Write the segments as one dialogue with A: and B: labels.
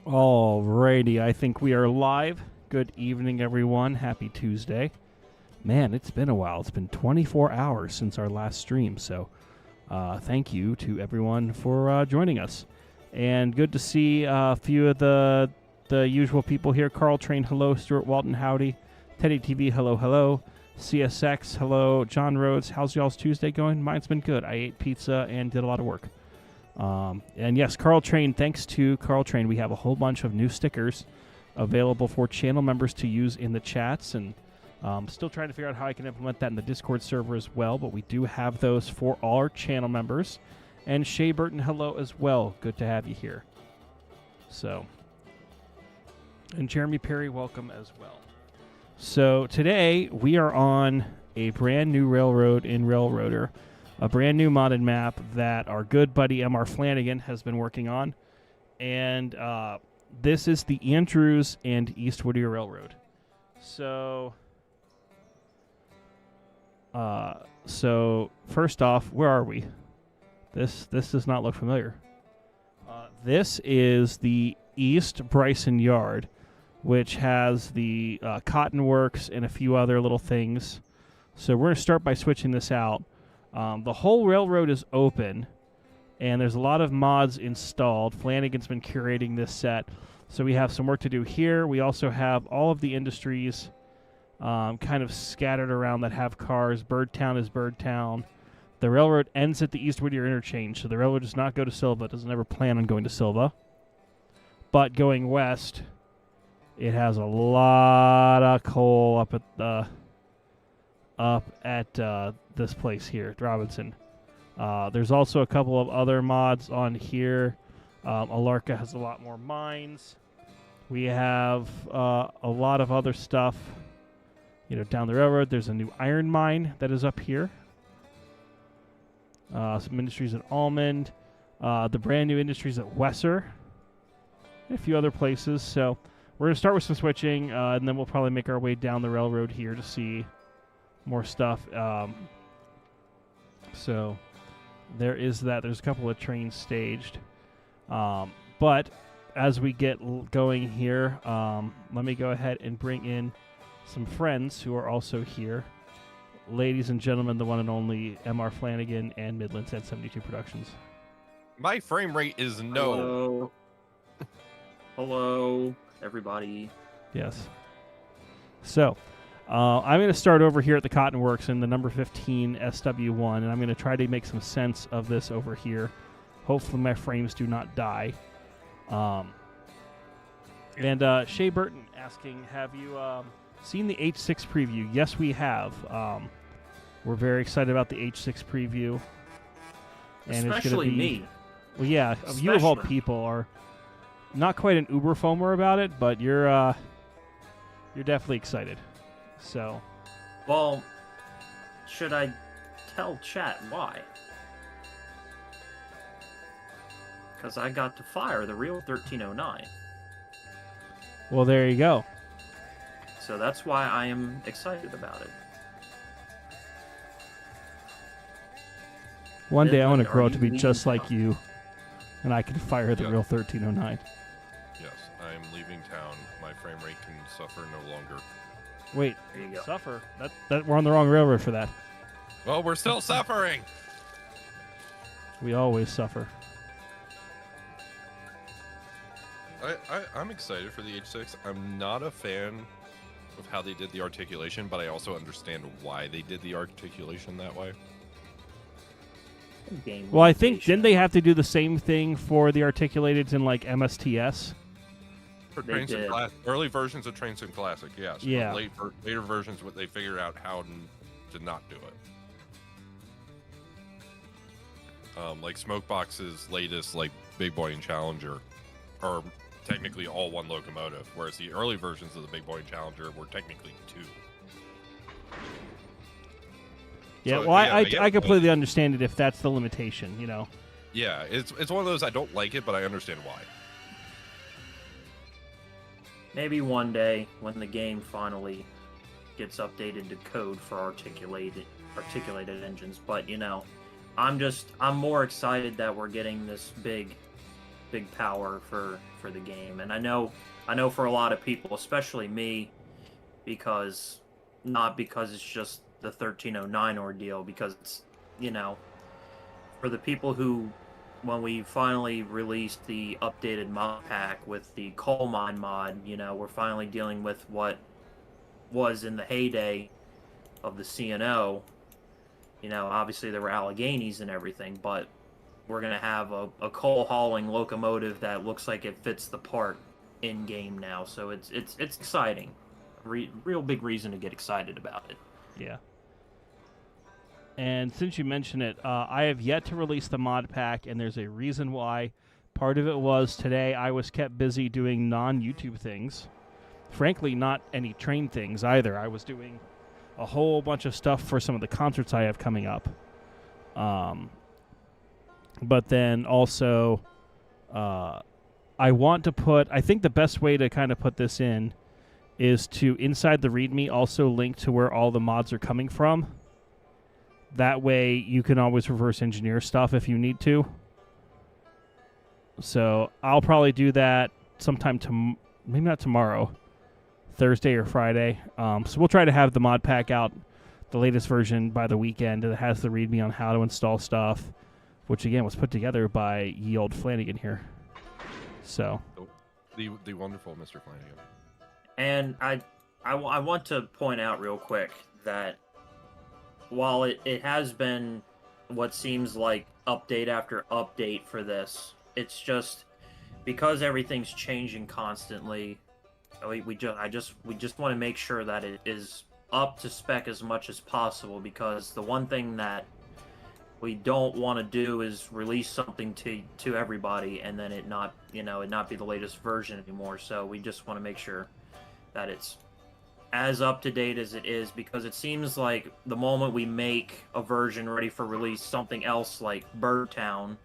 A: Alrighty, I think we are live. Good evening, everyone. Happy Tuesday. Man, it's been a while. It's been 24 hours since our last stream, so thank you to everyone for joining us. And good to see a few of the usual people here. Carl Train, hello. Stuart Walton, howdy. Teddy TV, hello, hello. CSX, hello. John Rhodes, how's y'all's Tuesday going? Mine's been good. I ate pizza and did a lot of work. And yes, Carl Train, thanks to Carl Train, we have a whole bunch of new stickers available for channel members to use in the chats, and still trying to figure out how I can implement that in the Discord server as well, but we do have those for all our channel members. And Shea Burton, hello as well. Good to have you here. So, and Jeremy Perry, welcome as well. So today we are on a brand new railroad in Railroader. A brand new modded map that our good buddy M.R. Flanagan has been working on. And this is the Andrews and East Whittier Railroad. So first off, where are we? This does not look familiar. This is the East Bryson Yard, which has the cotton works and a few other little things. So we're going to start by switching this out. The whole railroad is open, and there's a lot of mods installed. Flanagan's been curating this set, so we have some work to do here. We also have all of the industries kind of scattered around that have cars. Birdtown is Birdtown. The railroad ends at the East Whittier interchange, so the railroad does not go to Silva. It doesn't ever plan on going to Silva. But going west, it has a lot of coal up at this place here, Robinson. There's also a couple of other mods on here. Alarka has a lot more mines. We have a lot of other stuff. You know, down the railroad, there's a new iron mine that is up here. Some industries at Almond. The brand new industries at Wesser. And a few other places. So we're going to start with some switching, and then we'll probably make our way down the railroad here to see more stuff. So there is that. There's a couple of trains staged. But as we get going here, let me go ahead and bring in some friends who are also here. Ladies and gentlemen, the one and only M.R. Flanagan and Midlands at 72 Productions.
B: My frame rate is no.
C: Hello. Hello, everybody.
A: Yes. So, I'm going to start over here at the Cotton Works in the number 15 SW1, and I'm going to try to make some sense of this over here. Hopefully my frames do not die. And Shea Burton asking, have you seen the H6 preview? Yes, we have. We're very excited about the H6 preview. And
C: Especially
A: it's gonna be,
C: me.
A: Well, yeah, you of all people are not quite an uber foamer about it, but you're definitely excited. So,
C: Well, should I tell chat why? Because I got to fire the real 1309.
A: well, there you go.
C: So that's why I am excited about it.
A: One day I want to
C: Midland,
A: grow
C: are
A: up to
C: you
A: be just
C: leaving
A: like
C: town?
A: you, and I can fire the
B: Yeah.
A: real 1309.
B: Yes, I'm leaving town. My frame rate can suffer no longer.
A: Wait,
C: There you go.
A: suffer? That we're on the wrong railroad for that.
B: Well, we're still suffering.
A: We always suffer.
B: I'm excited for the H6. I'm not a fan of how they did the articulation, but I also understand why they did the articulation that way.
C: Game
A: Well, I think
C: limitation.
A: didn't they have to do the same thing for the articulateds in like MSTS?
B: For
C: They
B: Train Sim
C: did.
B: early versions of Train Sim Classic, yes.
A: Yeah.
B: But later versions, they figured out how to not do it. Like Smokebox's latest, like Big Boy and Challenger, are technically all one locomotive, whereas the early versions of the Big Boy and Challenger were technically two.
A: Yeah,
B: So,
A: well,
B: yeah,
A: I completely understand it if that's the limitation, you know.
B: Yeah, it's one of those I don't like it, but I understand why.
C: Maybe one day when the game finally gets updated to code for articulated engines, but you know, I'm more excited that we're getting this big big power for the game. And I know for a lot of people, especially me, because it's just the 1309 ordeal, because it's, for the people who, when we finally released the updated mod pack with the coal mine mod, we're finally dealing with what was in the heyday of the CNO. Obviously there were Alleghenies and everything, but we're going to have a coal hauling locomotive that looks like it fits the part in game now. So it's exciting. Real big reason to get excited about it.
A: Yeah. And since you mention it, I have yet to release the mod pack, and there's a reason why. Part of it was today I was kept busy doing non-YouTube things. Frankly, not any train things either. I was doing a whole bunch of stuff for some of the concerts I have coming up. But then also, I want to put, I think the best way to kind of put this in is to, inside the README, also link to where all the mods are coming from. That way you can always reverse engineer stuff if you need to. So I'll probably do that sometime, maybe not tomorrow, Thursday or Friday. So we'll try to have the mod pack out, the latest version, by the weekend. That has the README on how to install stuff, which again was put together by ye old Flanagan here. So
B: the wonderful Mr. Flanagan.
C: And I want to point out real quick that while it has been what seems like update after update for this, it's just because everything's changing constantly. We just want to make sure that it is up to spec as much as possible, because the one thing that we don't want to do is release something to everybody and then it not be the latest version anymore. So we just want to make sure that it's as up to date as it is, because it seems like the moment we make a version ready for release, something else like Birdtown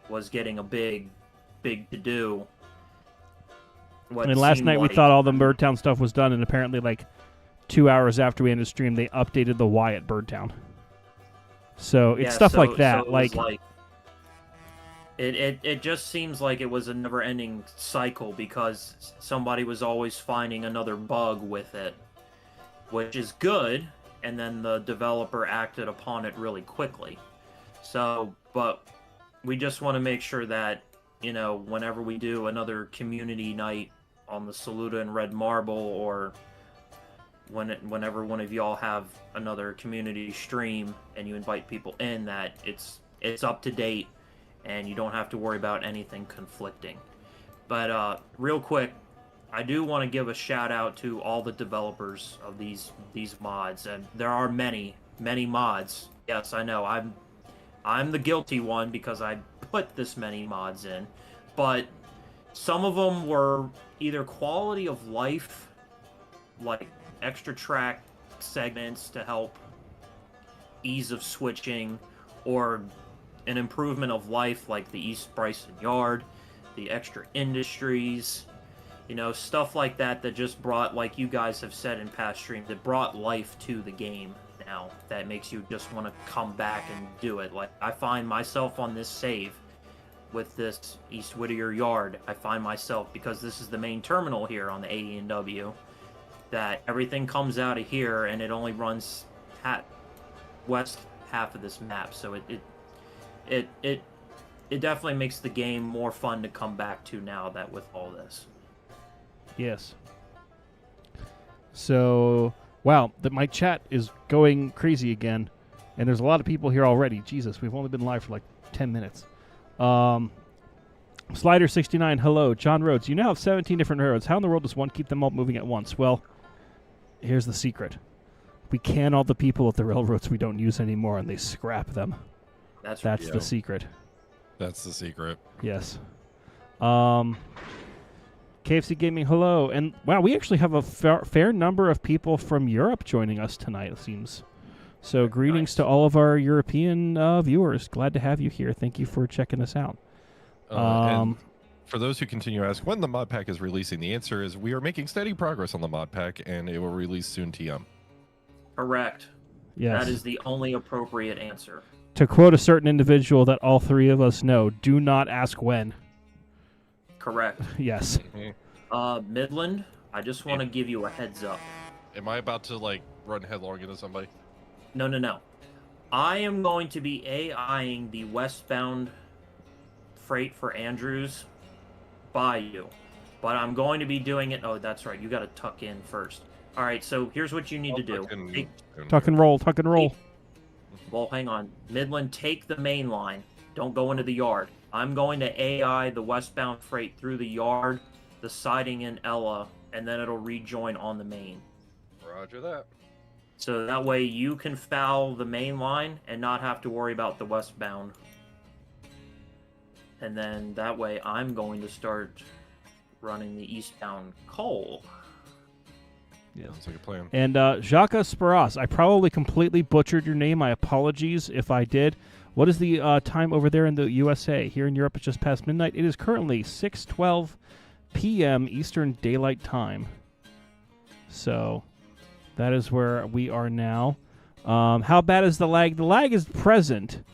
C: was getting a big to do.
A: And last night we thought all the Birdtown stuff was done, and apparently like 2 hours after we ended stream, they updated the Y at Birdtown. So it's stuff like that.
C: It just seems like it was a never-ending cycle, because somebody was always finding another bug with it, which is good, and then the developer acted upon it really quickly. So, but we just want to make sure that, whenever we do another community night on the Saluda and Red Marble, or whenever one of y'all have another community stream and you invite people in, that it's up to date and you don't have to worry about anything conflicting. But real quick, I do want to give a shout out to all the developers of these mods, and there are many mods. Yes, I know I'm the guilty one because I put this many mods in, but some of them were either quality of life, like extra track segments to help ease of switching, or an improvement of life like the East Bryson Yard, the extra industries, stuff like that just brought, like you guys have said in past streams, that brought life to the game now, that makes you just want to come back and do it. Like, I find myself on this save with this East Whittier Yard, I find myself, because this is the main terminal here on the AE&W, that everything comes out of here and it only runs west half of this map, so it definitely makes the game more fun to come back to now that with all this.
A: Yes. So, wow, my chat is going crazy again, and there's a lot of people here already. Jesus, we've only been live for like 10 minutes. Slider69, hello. John Rhodes, you now have 17 different railroads. How in the world does one keep them all moving at once? Well, here's the secret. We can all the people at the railroads we don't use anymore, and they scrap them. That's the secret.
B: That's the secret.
A: Yes. KFC Gaming, hello. And wow, we actually have a fair number of people from Europe joining us tonight, it seems. So greetings to all of our European viewers. Glad to have you here. Thank you for checking us out.
B: And for those who continue to ask when the mod pack is releasing, the answer is we are making steady progress on the mod pack, and it will release soon, TM.
C: Correct.
A: Yes.
C: That is the only appropriate answer.
A: To quote a certain individual that all three of us know, do not ask when.
C: Correct.
A: Yes.
C: Midland, I just want to give you a heads up.
B: Am I about to like run headlong into somebody?
C: No. I am going to be AIing the westbound freight for Andrews by you. But I'm going to be doing it... Oh, that's right. You got to tuck in first. All right, so here's what you need to do.
A: Tuck and roll.
C: Well, hang on. Midland, take the main line. Don't go into the yard. I'm going to AI the westbound freight through the yard, the siding in Ella, and then it'll rejoin on the main.
B: Roger that.
C: So that way you can foul the main line and not have to worry about the westbound. And then that way I'm going to start running the eastbound coal.
A: Yeah.
B: Sounds like a plan.
A: And Jacques Speras, I probably completely butchered your name. My apologies if I did. What is the time over there in the USA? Here in Europe, it's just past midnight. It is currently 6:12 p.m. Eastern Daylight Time. So that is where we are now. How bad is the lag? The lag is present,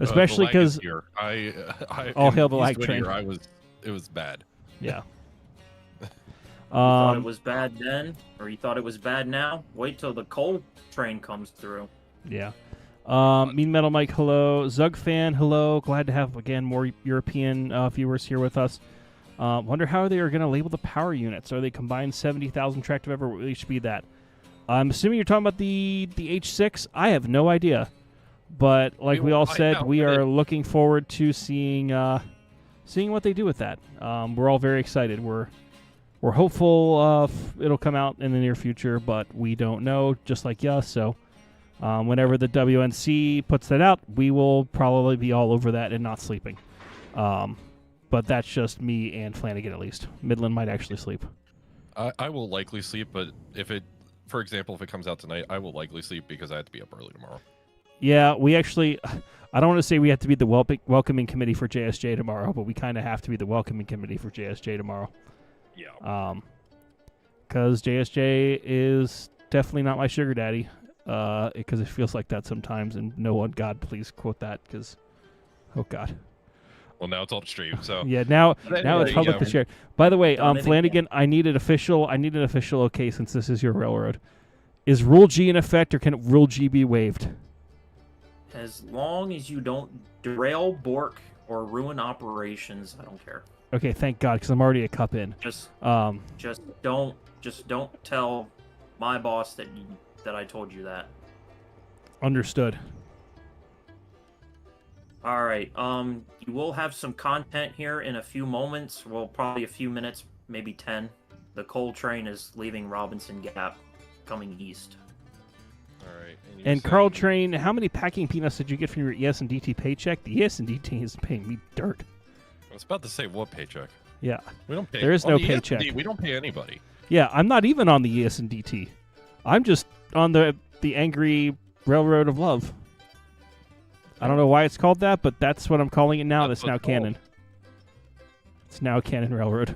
A: especially because all hail the lag train.
B: It was bad.
A: Yeah.
C: You thought it was bad then, or you thought it was bad now? Wait till the coal train comes through.
A: Yeah. Mean Metal Mike, hello. Zug Fan, hello. Glad to have, again, more European viewers here with us. Wonder how they are going to label the power units. Are they combined 70,000 tractive ever? What should be that? I'm assuming you're talking about the H6. I have no idea. But like we all said, we are looking forward to seeing what they do with that. We're all very excited. We're hopeful it'll come out in the near future, but we don't know, just like us. So whenever the WNC puts that out, we will probably be all over that and not sleeping. But that's just me and Flanagan, at least. Midland might actually sleep.
B: I will likely sleep, but for example, if it comes out tonight, I will likely sleep because I have to be up early tomorrow.
A: Yeah, we actually... I don't want to say we have to be the welcoming committee for JSJ tomorrow, but we kind of have to be the welcoming committee for JSJ tomorrow.
B: Yeah.
A: Because JSJ is definitely not my sugar daddy. Because it feels like that sometimes, and no one, God, please quote that, because, oh God.
B: Well, now it's all streamed, so
A: yeah. Now it's publicly shared. By the way, Flanagan, I need an official okay since this is your railroad. Is Rule G in effect, or can Rule G be waived?
C: As long as you don't derail, bork, or ruin operations, I don't care.
A: Okay, thank God, because I'm already a cup in.
C: Just don't tell my boss that I told you that.
A: Understood.
C: All right. You will have some content here in a few moments. Well, probably a few minutes, maybe 10. The coal train is leaving Robinson Gap, coming east.
B: All right.
A: And Carl Train, how many packing peanuts did you get from your ES&DT paycheck? The ES&DT is paying me dirt.
B: I was about to say, what paycheck?
A: Yeah.
B: We don't pay.
A: There is no paycheck.
B: We don't pay anybody.
A: Yeah, I'm not even on the ES&DT. I'm just on the Angry Railroad of Love. I don't know why it's called that, but that's what I'm calling it now. That's now canon. It's now Canon Railroad.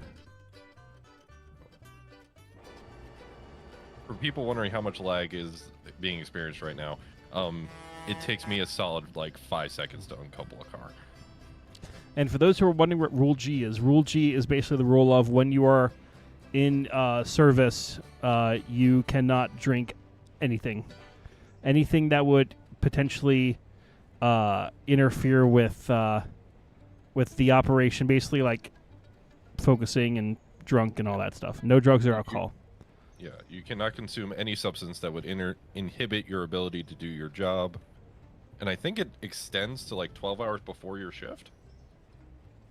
B: For people wondering how much lag is being experienced right now, it takes me a solid 5 seconds to uncouple a car.
A: And for those who are wondering what Rule G is basically the rule of when you are in service, you cannot drink anything. Anything that would potentially interfere with the operation, basically like focusing and drunk and all that stuff. No drugs or alcohol.
B: Yeah, you cannot consume any substance that would inhibit your ability to do your job. And I think it extends to 12 hours before your shift.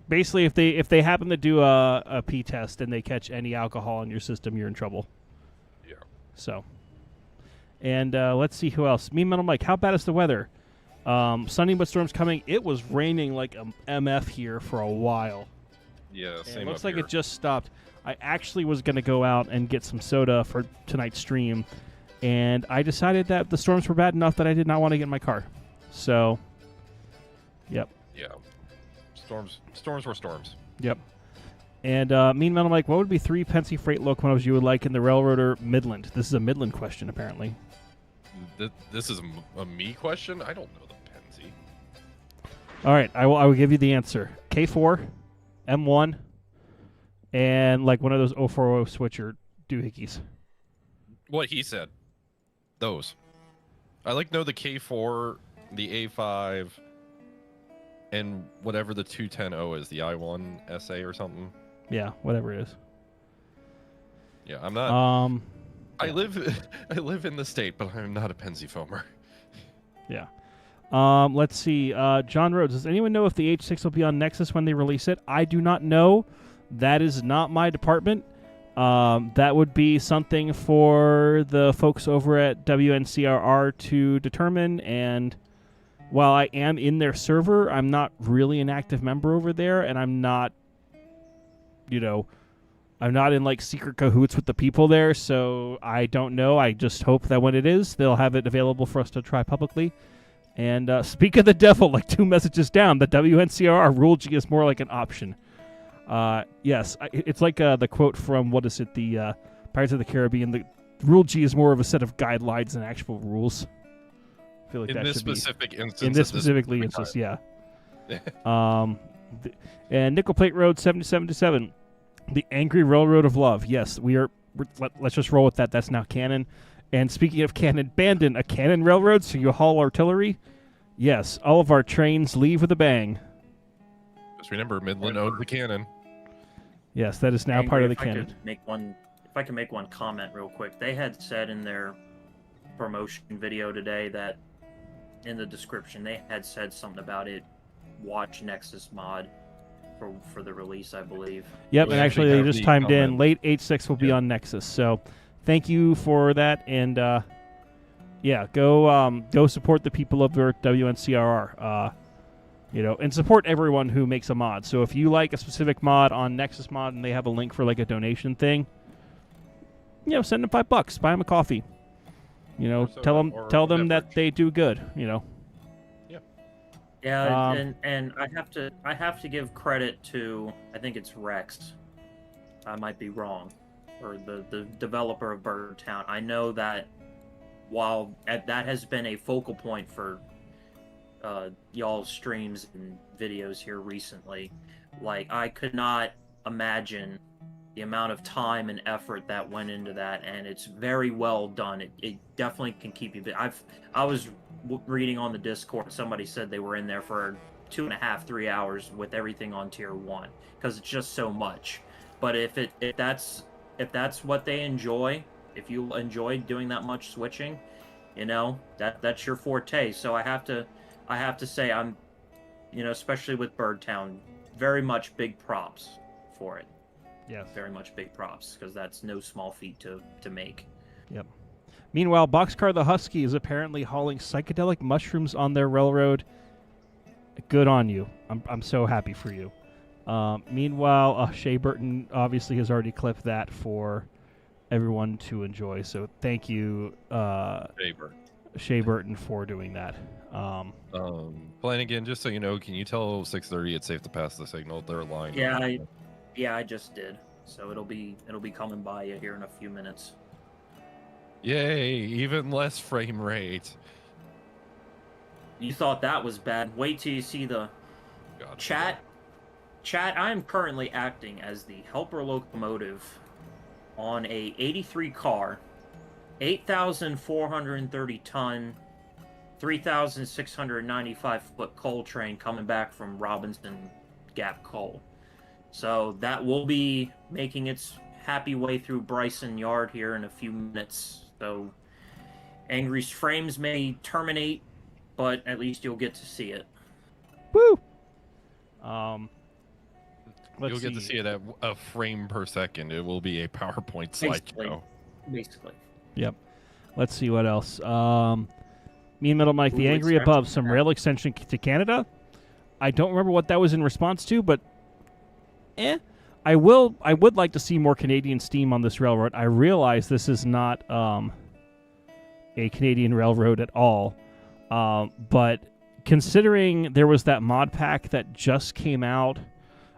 A: Basically, if they happen to do a P test and they catch any alcohol in your system, you're in trouble.
B: Yeah.
A: So, and let's see who else. Mean Metal Mike, how bad is the weather? Sunny but storms coming. It was raining like a MF here for a while.
B: Yeah, same.
A: It looks
B: up
A: like
B: here.
A: it just stopped. I actually was going to go out and get some soda for tonight's stream, and I decided that the storms were bad enough that I did not want to get in my car. So, yep.
B: Yeah. Storms were storms.
A: Yep. And Mean Metal Mike, what would be 3 Pensy freight locomotives you would like in the Railroader Midland? This is a Midland question, apparently.
B: This is a me question? I don't know the Pensy.
A: All right, I will give you the answer. K4, M1, and like one of those 040 switcher doohickeys.
B: What he said. Those. I know the K4, the A5, and whatever the 210O is, the I1 SA or something.
A: Yeah, whatever it is.
B: Yeah, I'm not. I live in the state, but I'm not a Penzi foamer.
A: Yeah. Let's see. John Rhodes, does anyone know if the H6 will be on Nexus when they release it? I do not know. That is not my department. That would be something for the folks over at WNCRR to determine. And while I am in their server, I'm not really an active member over there, and I'm not, I'm not in like secret cahoots with the people there, so I don't know. I just hope that when it is, they'll have it available for us to try publicly. And speak of the devil, like 2 messages down, the WNCRR rule G is more like an option. Yes, it's like the quote from, what is it, the Pirates of the Caribbean, the rule G is more of a set of guidelines than actual rules. I feel like
B: in this specific instance.
A: In this specific instance, yeah. And Nickel Plate Road 7077, the Angry Railroad of Love. Yes, let's just roll with that. That's now canon. And speaking of canon, Bandon, a cannon railroad, so you haul artillery? Yes, all of our trains leave with a bang.
B: Just remember, Midland owns the cannon.
A: Yes, that is now part of the canon.
C: If I can make one comment real quick. They had said in their promotion video today that in the description, they had said something about it. Watch Nexus mod for the release, I believe.
A: Yep, and actually they just timed in.
B: comment.
A: Late H6 will be on Nexus, so thank you for that. And yeah, go support the people of WNCRR. And support everyone who makes a mod. So if you like a specific mod on Nexus Mod and they have a link for like a donation thing, send them $5, buy them a coffee. Tell them that they do good.
C: Yeah, and I have to give credit to, I think it's Rex. I might be wrong, or the developer of Birdtown. I know that while that has been a focal point for y'all's streams and videos here recently, like I could not imagine the amount of time and effort that went into that, and it's very well done. It definitely can keep you. I was reading on the Discord, somebody said they were in there for 2.5, 3 hours with everything on tier 1 because it's just so much. But if that's what they enjoy, if you enjoy doing that much switching, that's your forte. So I have to say I'm, especially with Birdtown, very much big props for it.
A: Yes.
C: Very much big props, because that's no small feat to make.
A: Yep. Meanwhile, Boxcar the Husky is apparently hauling psychedelic mushrooms on their railroad. Good on you. I'm so happy for you. Meanwhile, Shea Burton obviously has already clipped that for everyone to enjoy. So thank you, Shea Burton, for doing that.
B: Flanagan, just so you know, can you tell 6:30 it's safe to pass the signal? They're lying.
C: Yeah, I just did. So it'll be coming by you here in a few minutes.
B: Yay! Even less frame rate.
C: You thought that was bad. Wait till you see the chat. Chat, I am currently acting as the helper locomotive on a 83 car, 8,430 ton, 3,695 foot coal train coming back from Robinson Gap Coal. So that will be making its happy way through Bryson Yard here in a few minutes. So Angry's frames may terminate, but at least you'll get to see it.
A: Woo!
B: You'll get to see it at a frame per second. It will be a PowerPoint slideshow.
C: Basically.
A: Yep. Let's see what else. Mean Metal Mike, the Angry Above, some rail extension to Canada. I don't remember what that was in response to, but I would like to see more Canadian steam on this railroad. I realize this is not a Canadian railroad at all, but considering there was that mod pack that just came out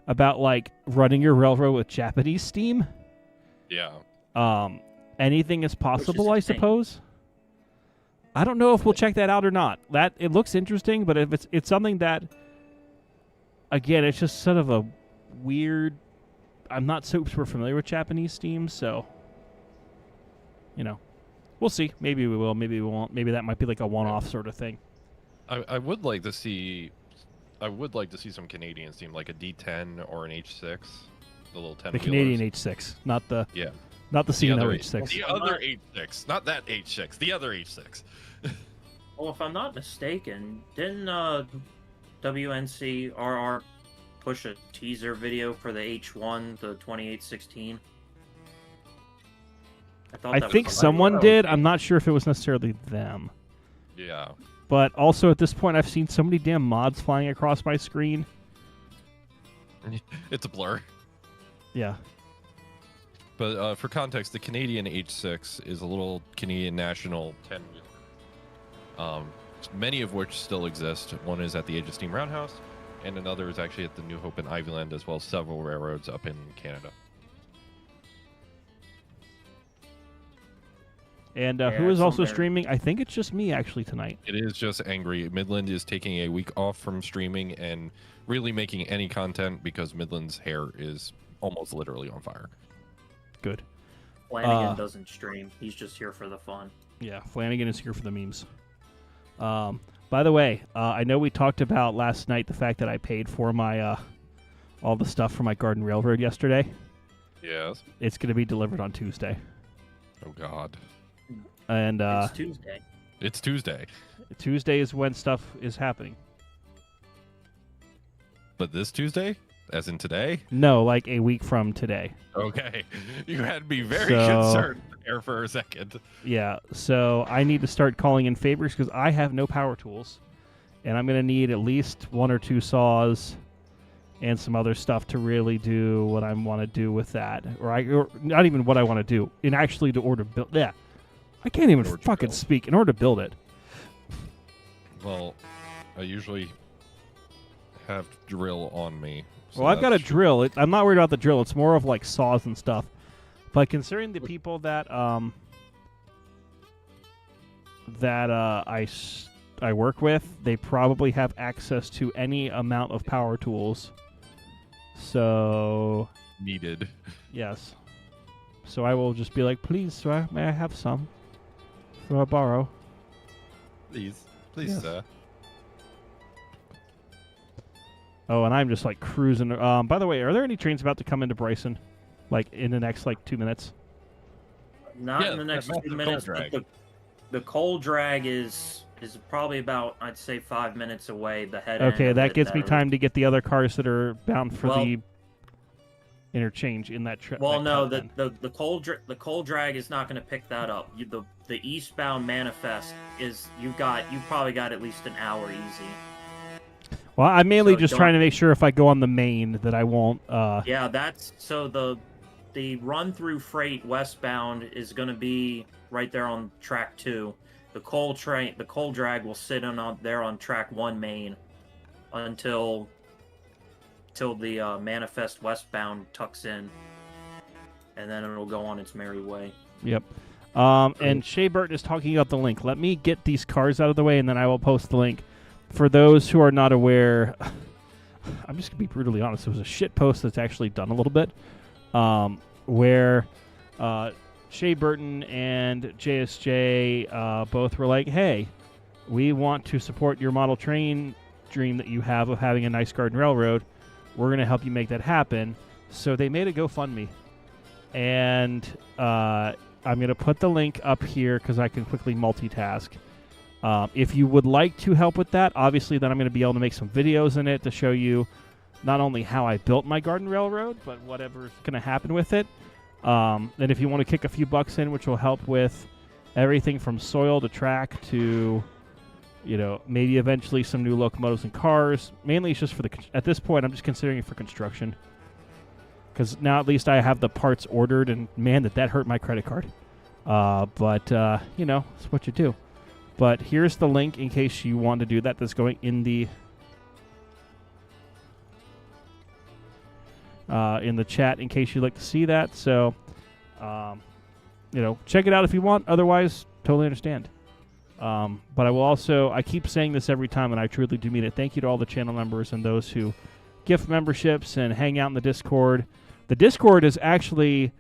A: about like running your railroad with Japanese steam.
B: Yeah.
A: Anything is possible, I suppose. I don't know if we'll check that out or not. That it looks interesting, but if it's something that, again, it's just sort of a weird I'm not super familiar with Japanese Steam, so we'll see. Maybe we will. Maybe we won't. Maybe that might be like a one-off sort of thing.
B: I would like to see. I would like to see some Canadian Steam, like a D10 or an H6, the little 10.
A: The Canadian H6, not the
B: the
A: C&O
B: other
A: H6.
B: The other H6, not that H6, the other H6.
C: Well, if I'm not mistaken, didn't WNCRR push a teaser video for the H1, the 2816?
A: I think someone did. I'm not sure if it was necessarily them.
B: Yeah.
A: But also at this point, I've seen so many damn mods flying across my screen.
B: It's a blur.
A: Yeah.
B: But for context, the Canadian H6 is a little Canadian National 10, many of which still exist. One is at the Age of Steam Roundhouse, and another is actually at the New Hope in Ivyland, as well as several railroads up in Canada.
A: And who is also streaming? I think it's just me, actually, tonight.
B: It is just Angry. Midland is taking a week off from streaming and really making any content because Midland's hair is almost literally on fire.
A: Good.
C: Flanagan doesn't stream. He's just here for the fun.
A: Yeah, Flanagan is here for the memes. By the way, I know we talked about last night the fact that I paid for my all the stuff for my Garden Railroad yesterday.
B: Yes.
A: It's going to be delivered on Tuesday.
B: Oh, God.
A: And
C: it's Tuesday.
B: It's Tuesday.
A: Tuesday is when stuff is happening.
B: But this Tuesday? As in today?
A: No, like a week from today.
B: Okay. You had me very concerned there for a second.
A: Yeah, so I need to start calling in favors because I have no power tools. And I'm going to need at least 1 or 2 saws and some other stuff to really do what I want to do with that. Or not even what I want to do. In actually to order build. Yeah. I can't even fucking speak. In order to build it.
B: Well, I usually have drill on me. So
A: Well, I've got a drill. I'm not worried about the drill. It's more of like saws and stuff. But considering the people that I work with, they probably have access to any amount of power tools. So
B: needed.
A: Yes. So I will just be like, please, sir, may I have some? For a borrow.
B: Please,
A: Yes.
B: sir.
A: Oh, and I'm just like cruising. By the way, are there any trains about to come into Bryson? Like in the next 2 minutes?
C: Not in the next 2 minutes. But the coal drag is probably about, I'd say, 5 minutes away. The head.
A: Okay, that gives me time to get the other cars that are bound for the interchange in that trip.
C: Well, no, the coal drag is not going to pick that up. The eastbound manifest is you probably got at least an hour easy.
A: Well, I'm mainly just trying to make sure if I go on the main that I won't.
C: Yeah, that's so the run through freight westbound is going to be right there on track 2. The coal drag will sit there on track 1 main until the manifest westbound tucks in, and then it'll go on its merry way.
A: Yep. And Shea Burton is talking about the link. Let me get these cars out of the way, and then I will post the link. For those who are not aware, I'm just going to be brutally honest. It was a shit post that's actually done a little bit, where Shea Burton and JSJ both were like, hey, we want to support your model train dream that you have of having a nice garden railroad. We're going to help you make that happen. So they made a GoFundMe. And I'm going to put the link up here because I can quickly multitask. If you would like to help with that, obviously then I'm going to be able to make some videos in it to show you not only how I built my garden railroad, but whatever's going to happen with it. And if you want to kick a few bucks in, which will help with everything from soil to track to, maybe eventually some new locomotives and cars. Mainly it's just for at this point, I'm just considering it for construction. Because now at least I have the parts ordered, and man, that hurt my credit card. But it's what you do. But here's the link in case you want to do that. That's going in the chat in case you'd like to see that. So, check it out if you want. Otherwise, totally understand. But I keep saying this every time, and I truly do mean it. Thank you to all the channel members and those who gift memberships and hang out in the Discord. The Discord is actually,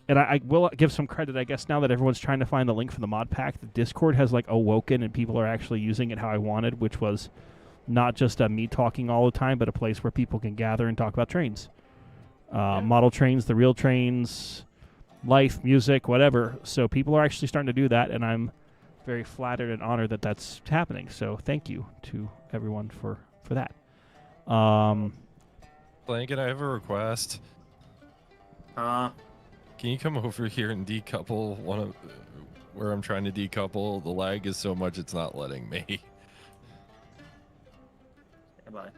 A: and I will give some credit, I guess, now that everyone's trying to find the link for the mod pack. The Discord has like awoken, and people are actually using it how I wanted, which was not just me talking all the time, but a place where people can gather and talk about trains, model trains, the real trains, life, music, whatever. So people are actually starting to do that, and I'm very flattered and honored that that's happening. So thank you to everyone for that.
B: Blanket, I have a request. Can you come over here and decouple one of where I'm trying to decouple? The lag is so much it's not letting me.
C: Bye.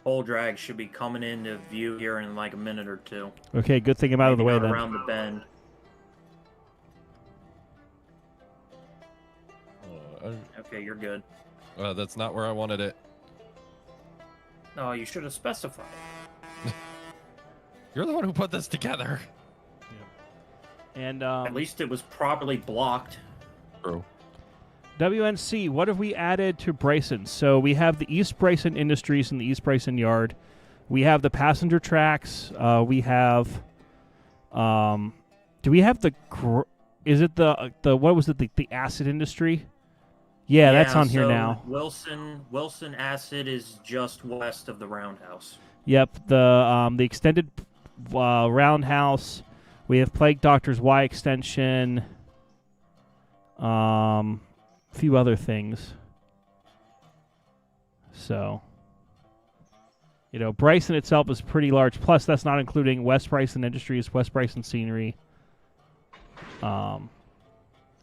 C: Pole drag should be coming into view here in like a minute or two.
A: Okay, good thing I'm out of the way then.
C: Around the bend. Okay, you're good.
B: That's not where I wanted it.
C: No, you should have specified.
B: You're the one who put this together.
A: Yeah. And
C: at least it was properly blocked.
B: True.
A: WNC, what have we added to Bryson? So we have the East Bryson Industries and the East Bryson Yard. We have the passenger tracks. We have, do we have the? Is it the what was it? The acid industry? Yeah, that's on here now.
C: Wilson Acid is just west of the Roundhouse.
A: Yep, the extended Roundhouse. We have Plague Doctor's Y extension. A few other things. So, Bryson itself is pretty large. Plus, that's not including West Bryson Industries, West Bryson Scenery, all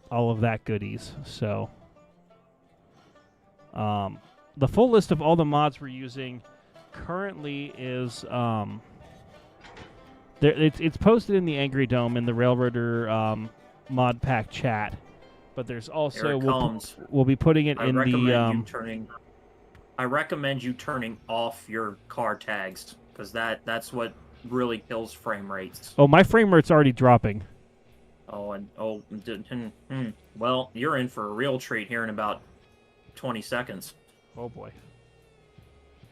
A: of that goodies. So, the full list of all the mods we're using currently is it's posted in the Angrydome in the Railroader mod pack chat. But there's also we'll be putting it in the.
C: I recommend you turning off your car tags because that's what really kills frame rates.
A: Oh, my frame rate's already dropping.
C: Well, you're in for a real treat here in about 20 seconds.
A: Oh boy.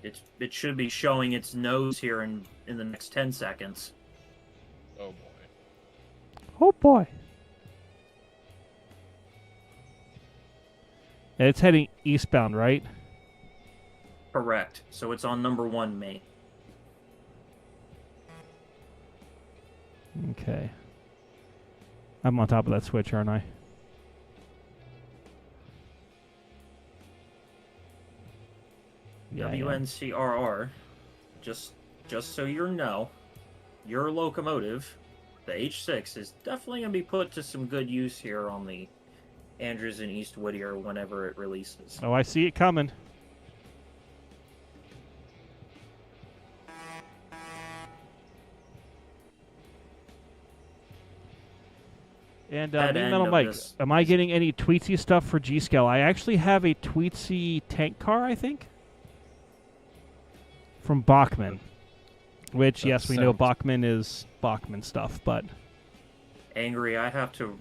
C: It should be showing its nose here in the next 10 seconds.
B: Oh boy.
A: Oh boy. And it's heading eastbound, right?
C: Correct. So it's on number 1 main.
A: Okay. I'm on top of that switch, aren't I? Yeah,
C: WNCRR, just so you know, your locomotive, the H6, is definitely going to be put to some good use here on the Andrews and East Whittier whenever it releases.
A: Oh, I see it coming. And Metal Mike, am I getting any Tweetsy stuff for G-Scale? I actually have a Tweetsy tank car, I think, from Bachmann. Which, yes, we know Bachmann is Bachmann stuff, but...
C: Angry, I have to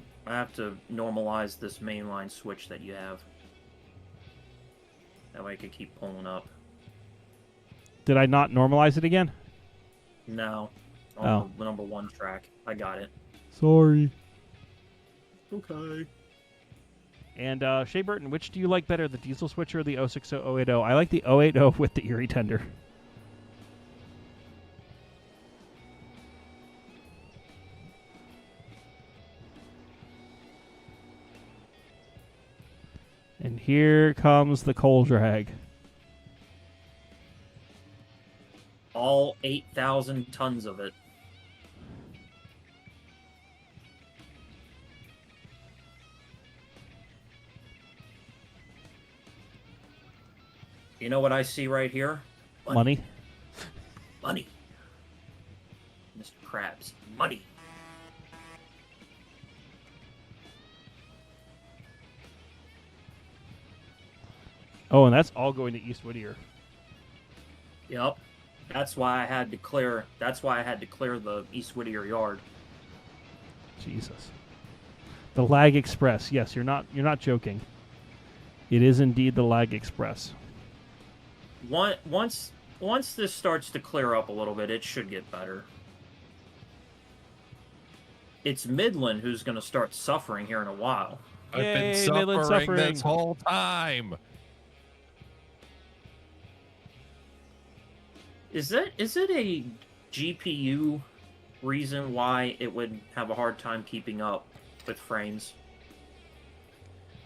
C: normalize this mainline switch that you have. That way I can keep pulling up.
A: Did I not normalize it again?
C: No. On the number 1 track. I got it.
A: Sorry.
C: Okay.
A: And Shea Burton, which do you like better, the diesel switcher or the 060 080? I like the 080 with the Erie tender. And here comes the coal drag.
C: All 8,000 tons of it. You know what I see right here?
A: Money.
C: Money. Mr. Krabs. Money.
A: Oh, and that's all going to East Whittier.
C: Yep. That's why I had to clear the East Whittier yard.
A: Jesus. The Lag Express. Yes, you're not
C: joking.
A: It is indeed the Lag Express.
C: Once once this starts to clear up a little bit, it should get better. It's Midland who's going to start suffering here in a while.
B: I've been
A: Yay, Midland
B: suffering this whole time.
C: Is it a GPU reason why it would have a hard time keeping up with frames?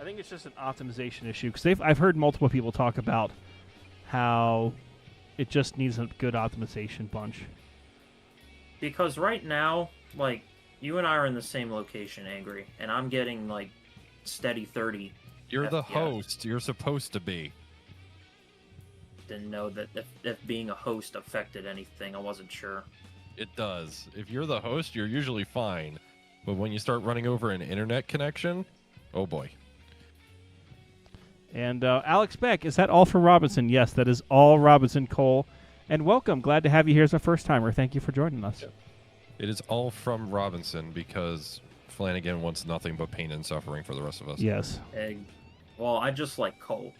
A: I think it's just an optimization issue because I've heard multiple people talk about how it just needs a good optimization bunch.
C: Because right now, like, you and I are in the same location, Angry, and I'm getting, like, steady 30.
B: You're the
C: FPS.
B: host. You're supposed to be.
C: Didn't know that if being a host affected anything. I wasn't sure.
B: It does. If you're the host, you're usually fine. But when you start running over an internet connection, oh boy.
A: And Alex Beck, is that all from Robinson? Yes, that is all Robinson Cole. And welcome. Glad to have you here as a first timer. Thank you for joining us.
B: Yeah. It is all from Robinson because Flanagan wants nothing but pain and suffering for the rest of us.
A: Yes.
C: Well, I just like Cole.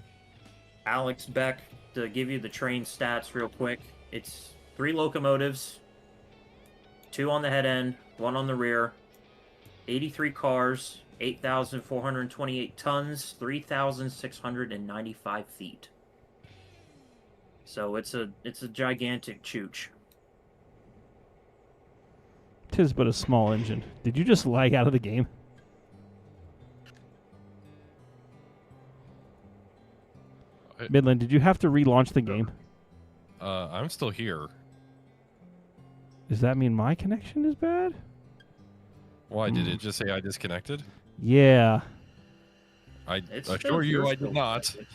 C: Alex Beck, to give you the train stats real quick, it's 3 locomotives, 2 on the head end, 1 on the rear, 83 cars, 8,428 tons, 3,695 feet. So it's a gigantic chooch.
A: Tis but a small engine. Did you just lag out of the game? Midland, did you have to relaunch the game?
B: I'm still here.
A: Does that mean my connection is bad?
B: Why did it just say I disconnected?
A: Yeah.
B: I
C: It's
B: assure you
C: you're
B: I
C: still
B: did not.
C: connected.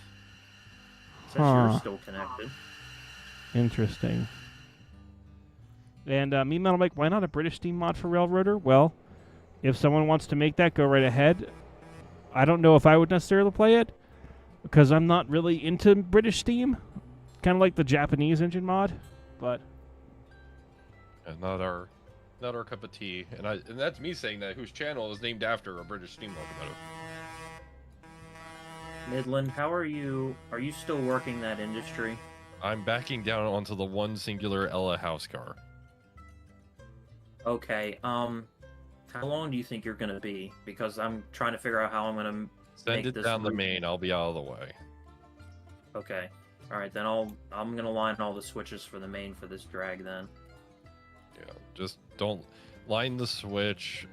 C: Says
A: Huh.
C: you're still connected.
A: Interesting. And me, Metal Mike, why not a British Steam mod for Railroader? Well, if someone wants to make that, go right ahead. I don't know if I would necessarily play it because I'm not really into British Steam. Kind of like the Japanese engine mod, but
B: And not our cup of tea. And that's me saying that whose channel is named after a British steam locomotive.
C: Midland, how are you? Are you still working that industry?
B: I'm backing down onto the one singular Ella house car.
C: Okay, how long do you think you're gonna be? Because I'm trying to figure out how I'm gonna
B: Send
C: make
B: it
C: this
B: down the
C: route.
B: main, I'll be out of the way.
C: Okay, all right, then I'm gonna line all the switches for the main for this drag then.
B: Yeah, just don't line the switch.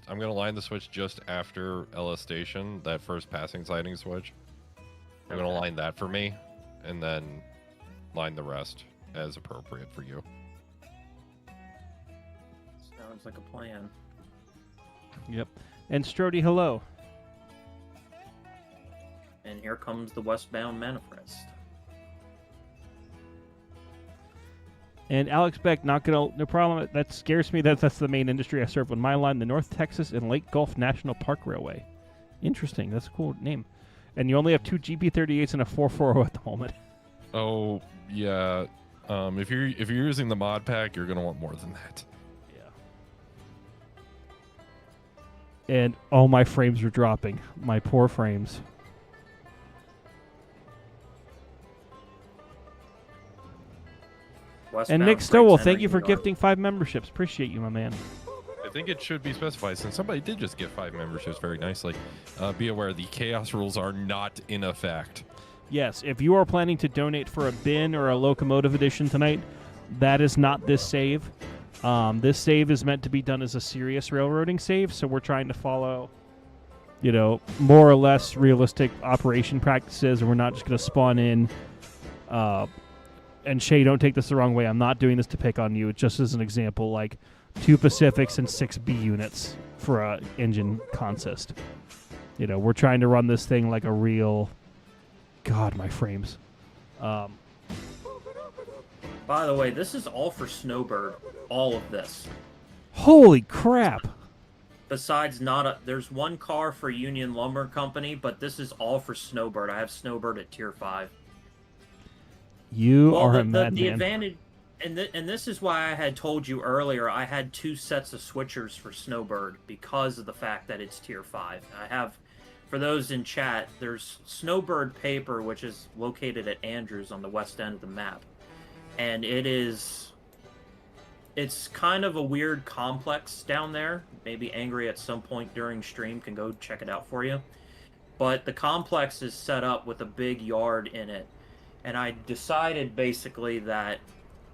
B: I'm gonna line the switch just after Ella Station, that first passing sighting switch. I'm gonna
C: Okay.
B: line that for me, and then line the rest as appropriate for you.
C: Sounds like a plan.
A: yep. And Strody, hello.
C: And here comes the westbound manifest.
A: And Alex Beck, not gonna, no problem. That scares me. That's the main industry I serve on my line, the North Texas and Lake Gulf National Park Railway. Interesting. That's a cool name. And you only have 2 GP38s and a 440 at the moment.
B: Oh yeah, if you're using the mod pack, you're gonna want more than that.
A: Yeah. And all my frames are dropping. My poor frames. And
C: Westbound
A: Nick
C: freight
A: Stowell,
C: center
A: thank you for
C: yard.
A: gifting 5 memberships. Appreciate you, my man.
B: I think it should be specified since somebody did just get 5 memberships very nicely. Be aware the chaos rules are not in effect.
A: Yes, if you are planning to donate for a bin or a locomotive edition tonight, that is not this save. This save is meant to be done as a serious railroading save, so we're trying to follow, more or less realistic operation practices, and we're not just going to spawn in. And Shay, don't take this the wrong way. I'm not doing this to pick on you. It's just as an example, like 2 Pacifics and 6 B units for a engine consist. We're trying to run this thing like a real. God, my frames.
C: By the way, this is all for Snowbird. All of this.
A: Holy crap!
C: Besides, there's one car for Union Lumber Company, but this is all for Snowbird. I have Snowbird at tier 5.
A: You are a
C: the
A: madman.
C: advantage, and this is why I had told you earlier. I had 2 sets of switchers for Snowbird because of the fact that it's tier 5. I have, for those in chat, there's Snowbird Paper, which is located at Andrews on the west end of the map. and it's kind of a weird complex down there. Maybe Angry at some point during stream can go check it out for you. But the complex is set up with a big yard in it. And I decided basically that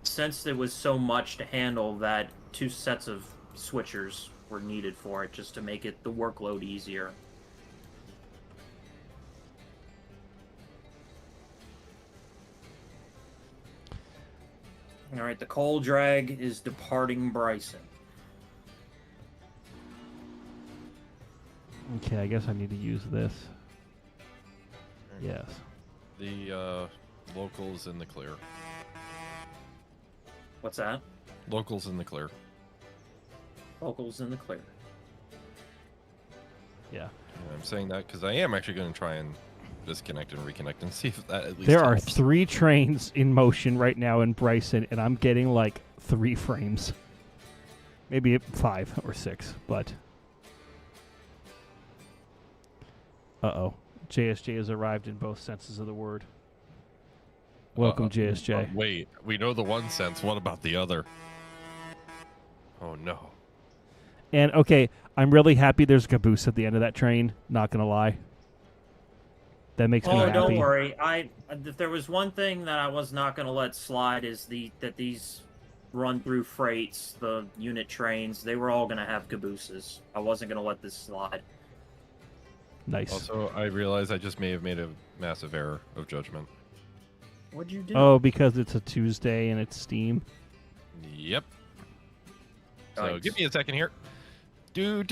C: since there was so much to handle, that 2 sets of switchers were needed for it, just to make it the workload easier. All right, the coal drag is departing Bryson.
A: Okay, I guess I need to use this. Yes.
B: The locals in the clear.
C: What's that?
B: Locals in the clear.
C: Locals in the clear.
A: Yeah.
B: I'm saying that because I am actually going to try and disconnect and reconnect and see if that at least
A: There are
B: helps.
A: 3 trains in motion right now in Bryson, and I'm getting like 3 frames. Maybe 5 or 6, but... Uh-oh. JSJ has arrived in both senses of the word. Welcome, JSJ.
B: Wait, we know the one sense. What about the other? Oh, no.
A: And, okay, I'm really happy there's a caboose at the end of that train. Not going to lie. That makes me happy.
C: Don't worry. If there was one thing that I was not going to let slide is that these run-through freights, the unit trains, they were all going to have cabooses. I wasn't going to let this slide.
A: Nice.
B: Also, I realize I just may have made a massive error of judgment.
C: What'd you do?
A: Oh, because it's a Tuesday and it's Steam.
B: Yep. So
C: Yikes.
B: give me a second here. Do.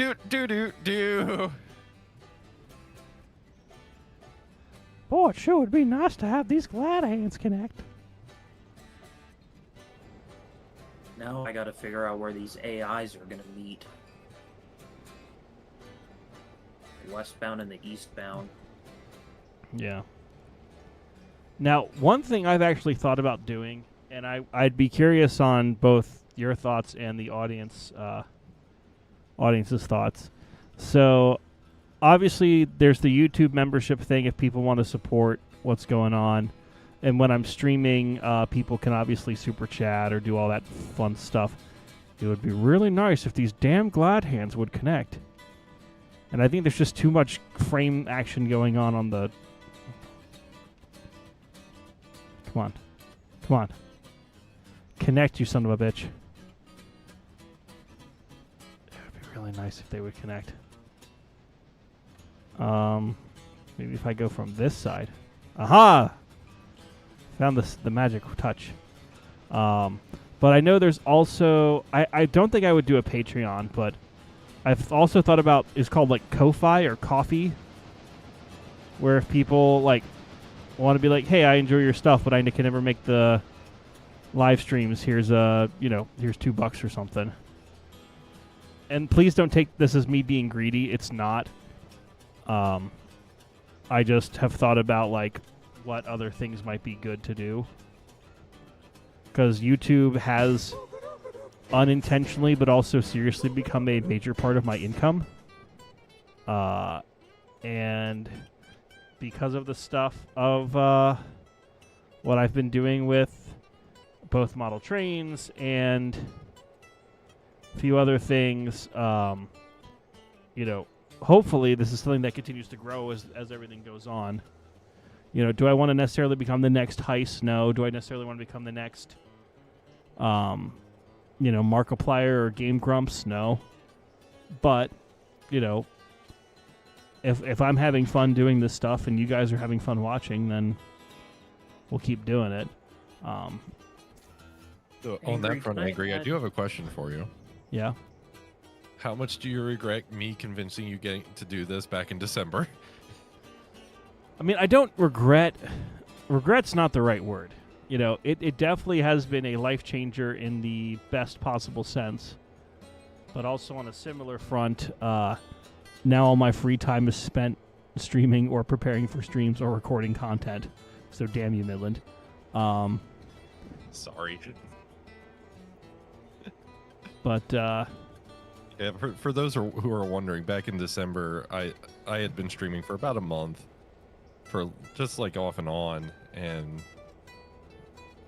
A: Boy, it sure would be nice to have these glad hands connect.
C: Now I got to figure out where these AIs are going to meet. The westbound and the eastbound.
A: Yeah. Now, one thing I've actually thought about doing, and I'd be curious on both your thoughts and the audience's thoughts. So, obviously, there's the YouTube membership thing if people want to support what's going on. And when I'm streaming, people can obviously super chat or do all that fun stuff. It would be really nice if these damn glad hands would connect. And I think there's just too much frame action going on the... Come on. Connect, you son of a bitch. It would be really nice if they would connect. Maybe if I go from this side. Aha! Found the magic touch. But I know there's also... I don't think I would do a Patreon, but I've also thought about... It's called like Ko-Fi or Coffee. Where if people like want to be like, hey, I enjoy your stuff, but I can never make the live streams. Here's here's $2 or something. And please don't take this as me being greedy. It's not. I just have thought about like what other things might be good to do. Because YouTube has unintentionally but also seriously become a major part of my income. And because of the stuff of what I've been doing with both model trains and a few other things, hopefully this is something that continues to grow as everything goes on. Do I want to necessarily become the next Heist? No. Do I necessarily want to become the next, Markiplier or Game Grumps? No. But, if I'm having fun doing this stuff and you guys are having fun watching, then we'll keep doing it.
B: So on that front, Angry, I do have a question for you.
A: Yeah.
B: How much do you regret me convincing you getting to do this back in December?
A: I mean, I don't regret. Regret's not the right word. It definitely has been a life changer in the best possible sense. But also on a similar front, now all my free time is spent streaming or preparing for streams or recording content. So damn you, Midland.
B: Sorry.
A: But
B: yeah, for those who are wondering, back in December, I had been streaming for about a month, for just like off and on, and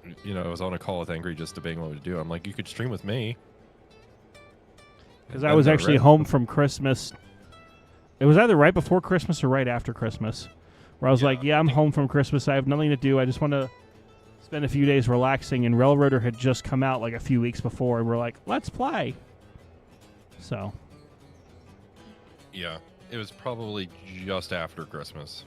B: I was on a call with Angry just debating what to do. I'm like, you could stream with me.
A: Because I was actually home from Christmas. It was either right before Christmas or right after Christmas, where I was like, I'm home from Christmas. I have nothing to do. I just want to spend a few days relaxing. And Railroader had just come out like a few weeks before, and we're like, let's play. So.
B: Yeah, it was probably just after Christmas.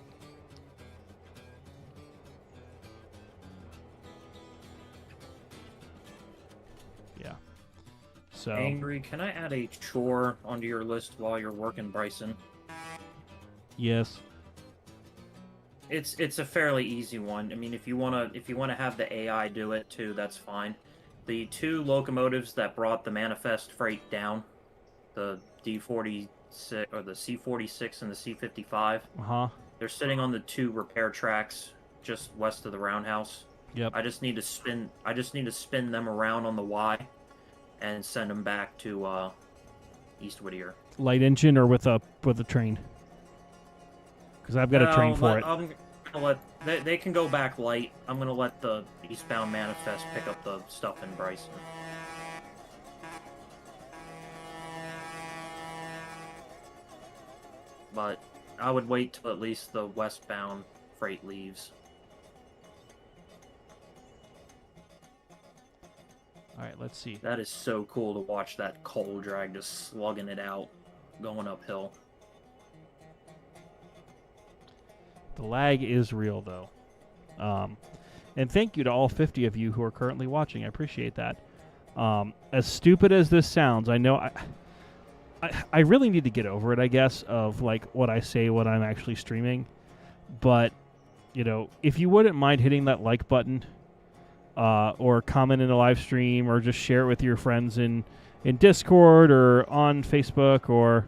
A: Yeah. So.
C: Angry, can I add a chore onto your list while you're working, Bryson?
A: Yes.
C: It's a fairly easy one. I mean, if you wanna have the AI do it too, that's fine. The 2 locomotives that brought the manifest freight down, the D46 or the C46 and the C55. They're sitting on the 2 repair tracks just west of the roundhouse.
A: Yep.
C: I just need to spin them around on the Y and send them back to East Whittier.
A: Light engine or with a train? Because I've got a train for it.
C: I'm gonna let they can go back light. I'm gonna let the eastbound manifest pick up the stuff in Bryson. But I would wait till at least the westbound freight leaves.
A: All right, let's see.
C: That is so cool to watch that coal drag just slugging it out, going uphill.
A: The lag is real, though. And thank you to all 50 of you who are currently watching. I appreciate that. As stupid as this sounds, I know I really need to get over it, I guess, of like what I say when I'm actually streaming. But, if you wouldn't mind hitting that like button, or comment in the live stream, or just share it with your friends in Discord or on Facebook or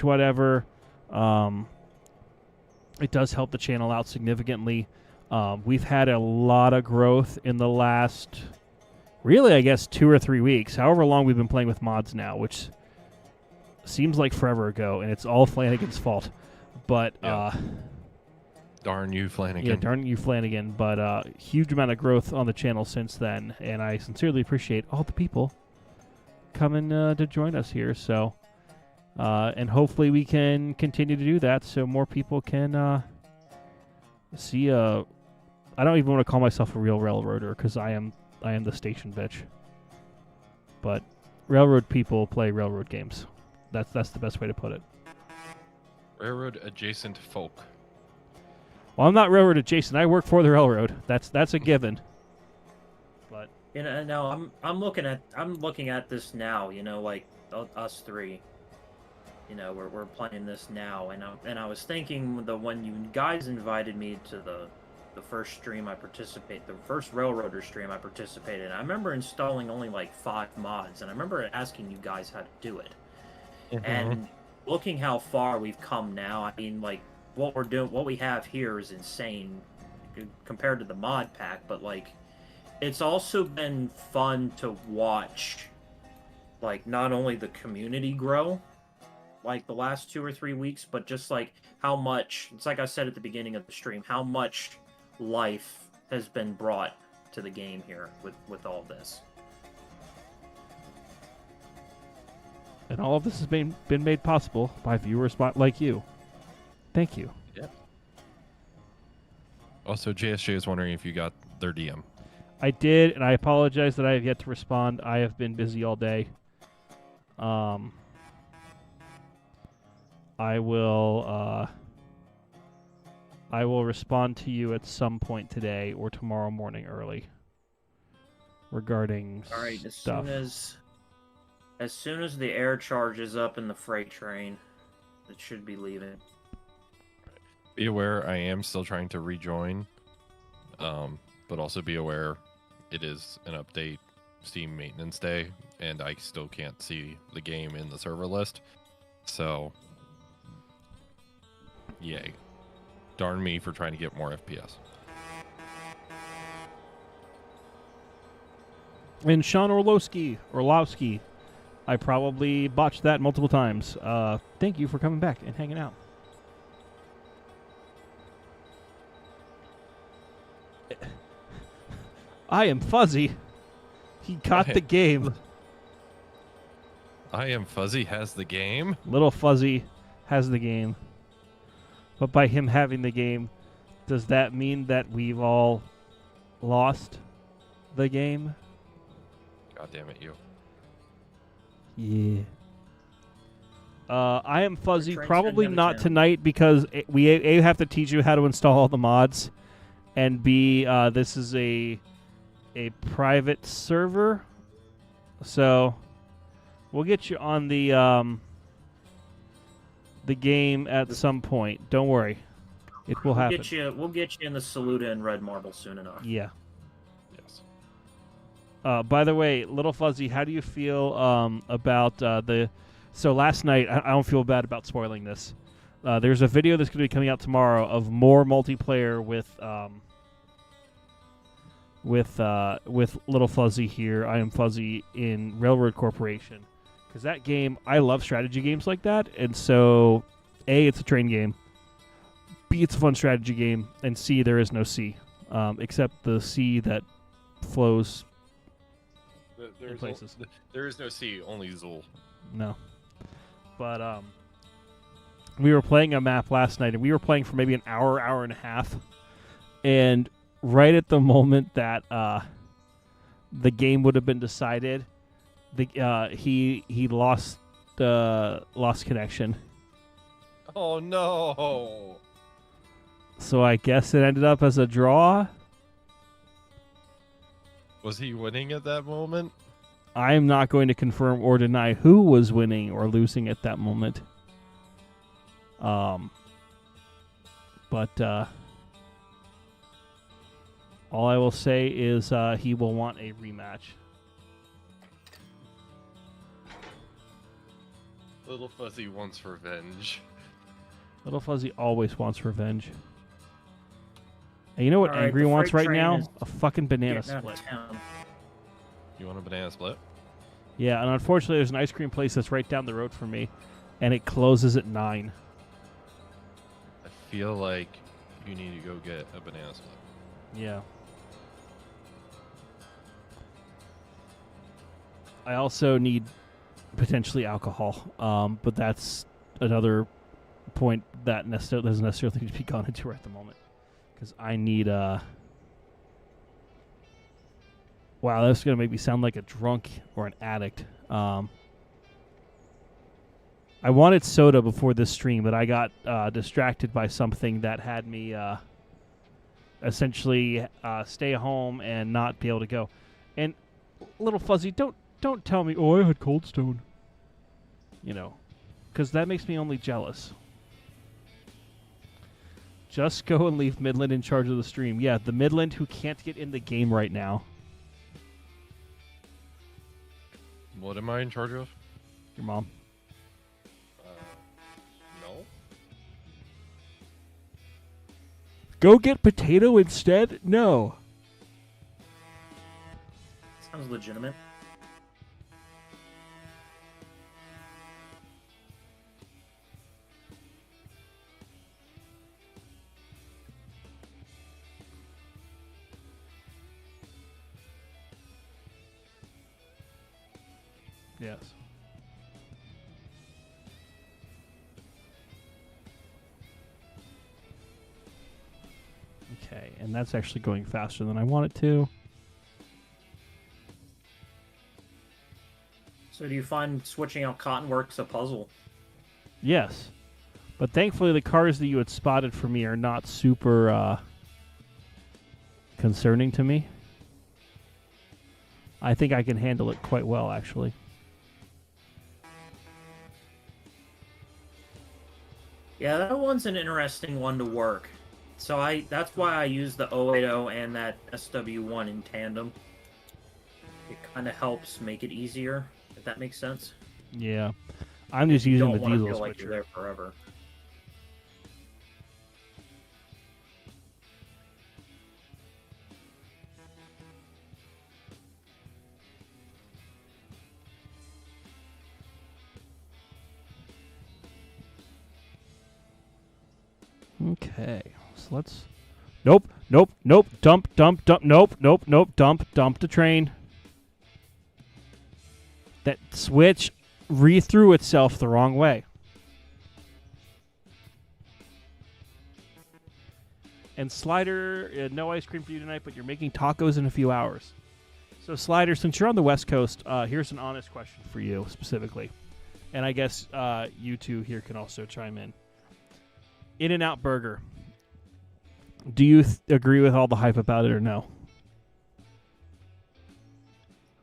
A: whatever. It does help the channel out significantly. We've had a lot of growth in the last, really, I guess, 2 or 3 weeks. However long we've been playing with mods now, which seems like forever ago, and it's all Flanagan's fault. But
B: darn you, Flanagan.
A: Yeah, darn you, Flanagan. But huge amount of growth on the channel since then, and I sincerely appreciate all the people coming to join us here. So. And hopefully we can continue to do that so more people can see. I don't even want to call myself a real railroader because I am the station bitch. But railroad people play railroad games. That's the best way to put it.
B: Railroad adjacent folk.
A: Well, I'm not railroad adjacent. I work for the railroad. That's a given. But
C: no, I'm looking at this now. Like us 3. We're playing this now, and I was thinking that when you guys invited me to the first stream the first Railroader stream I participated in, I remember installing only like 5 mods, and I remember asking you guys how to do it. Mm-hmm. And looking how far we've come now, I mean, like what we have here is insane compared to the mod pack, but like it's also been fun to watch, like not only the community grow like the last 2 or 3 weeks, but just like how much, it's like I said at the beginning of the stream, how much life has been brought to the game here with all this.
A: And all of this has been made possible by viewers like you. Thank you.
B: Yeah. Also, JSJ is wondering if you got their DM.
A: I did, and I apologize that I have yet to respond. I have been busy all day. I will respond to you at some point today or tomorrow morning early regarding
C: all right,
A: stuff.
C: As soon as the air charges up in the freight train, it should be leaving.
B: Be aware, I am still trying to rejoin, but also be aware it is an update Steam maintenance day, and I still can't see the game in the server list. So, yay. Darn me for trying to get more FPS.
A: And Sean Orlowski, I probably botched that multiple times. Thank you for coming back and hanging out. I am Fuzzy. He got the game.
B: I am Fuzzy has the game.
A: Little Fuzzy has the game. But by him having the game, does that mean that we've all lost the game?
B: God damn it, you.
A: Yeah. I am Fuzzy.
C: Transferring
A: Probably
C: them to
A: not
C: town.
A: tonight because we A, have to teach you how to install all the mods, and B, this is a private server, so we'll get you on the game at some point. Don't worry, it will happen.
C: We'll get you in the Saluda and Red Marble soon enough.
A: Yeah.
B: Yes.
A: By the way, Little Fuzzy, how do you feel about the... So last night, I don't feel bad about spoiling this. There's a video that's going to be coming out tomorrow of more multiplayer with Little Fuzzy here. I am Fuzzy in Railroad Corporation. Because that game, I love strategy games like that. And so, A, it's a train game. B, it's a fun strategy game. And C, there is no C. Except the C that flows in places.
B: There is no C, only Zool.
A: No. But we were playing a map last night, and we were playing for maybe an hour, hour and a half. And right at the moment that the game would have been decided, he lost connection.
B: Oh no!
A: So I guess it ended up as a draw.
B: Was he winning at that moment?
A: I am not going to confirm or deny who was winning or losing at that moment. But all I will say is he will want a rematch.
B: Little Fuzzy wants revenge.
A: Little Fuzzy always wants revenge. And you know what
C: All right,
A: Angry
C: the
A: wants
C: freight
A: right
C: train
A: now?
C: is
A: A fucking banana
C: Getting out
A: split.
C: of town.
B: You want a banana split?
A: Yeah, and unfortunately there's an ice cream place that's right down the road from me, and it closes at 9.
B: I feel like you need to go get a banana split.
A: Yeah. I also need potentially alcohol, but that's another point that doesn't necessarily need to be gone into right at the moment. Because I need Wow, that's going to make me sound like a drunk or an addict. I wanted soda before this stream, but I got distracted by something that had me essentially stay home and not be able to go. And Little Fuzzy, don't tell me, oh, I had Cold Stone. You know, because that makes me only jealous. Just go and leave Midland in charge of the stream. Yeah, the Midland who can't get in the game right now.
B: What am I in charge of?
A: Your mom.
B: No.
A: Go get potato instead? No.
C: Sounds legitimate.
A: Yes. Okay, and that's actually going faster than I want it to.
C: So do you find switching out Cottonworks a puzzle?
A: Yes. But thankfully the cars that you had spotted for me are not super concerning to me. I think I can handle it quite well, actually.
C: Yeah, that one's an interesting one to work. So that's why I use the 080 and that SW1 in tandem. It kind of helps make it easier, if that makes sense.
A: Yeah. I'm just
C: You
A: using
C: don't
A: the
C: want to
A: diesel
C: feel like you're
A: switcher.
C: there forever.
A: Okay. So let's Nope. Nope. Nope. Dump. Dump. Dump. Nope. Nope. Nope. Dump. Dump the train. That switch re-threw itself the wrong way. And Slider, no ice cream for you tonight, but you're making tacos in a few hours. So Slider, since you're on the West Coast, here's an honest question for you specifically. And I guess you two here can also chime in. In-N-Out Burger. Do you agree with all the hype about it or no?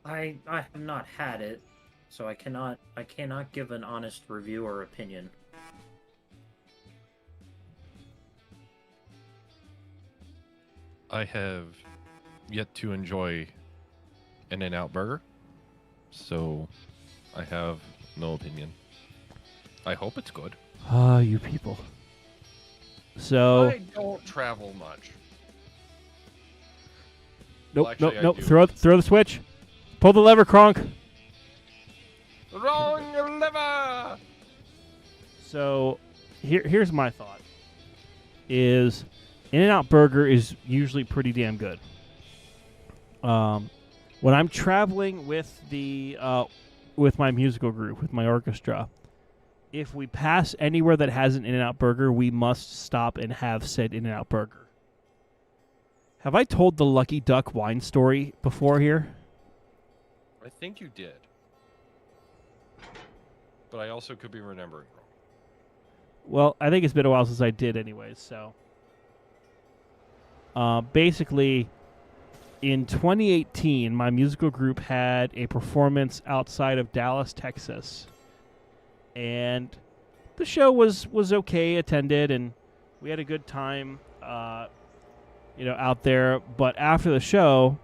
C: I have not had it, so I cannot give an honest review or opinion.
B: I have yet to enjoy an In-N-Out Burger, so I have no opinion. I hope it's good.
A: Ah, you people. So
B: I don't travel much.
A: nope,
B: Well, actually,
A: nope.
B: I do.
A: Throw the switch. Pull the lever, Kronk.
B: Wrong lever!
A: So here's my thought. Is In-N-Out Burger is usually pretty damn good. When I'm traveling with the with my musical group, with my orchestra, if we pass anywhere that has an In-N-Out Burger, we must stop and have said In-N-Out Burger. Have I told the Lucky Duck wine story before here?
B: I think you did. But I also could be remembering wrong.
A: Well, I think it's been a while since I did anyways, so. Basically, in 2018, my musical group had a performance outside of Dallas, Texas. And the show was okay, attended, and we had a good time, out there. But after the show,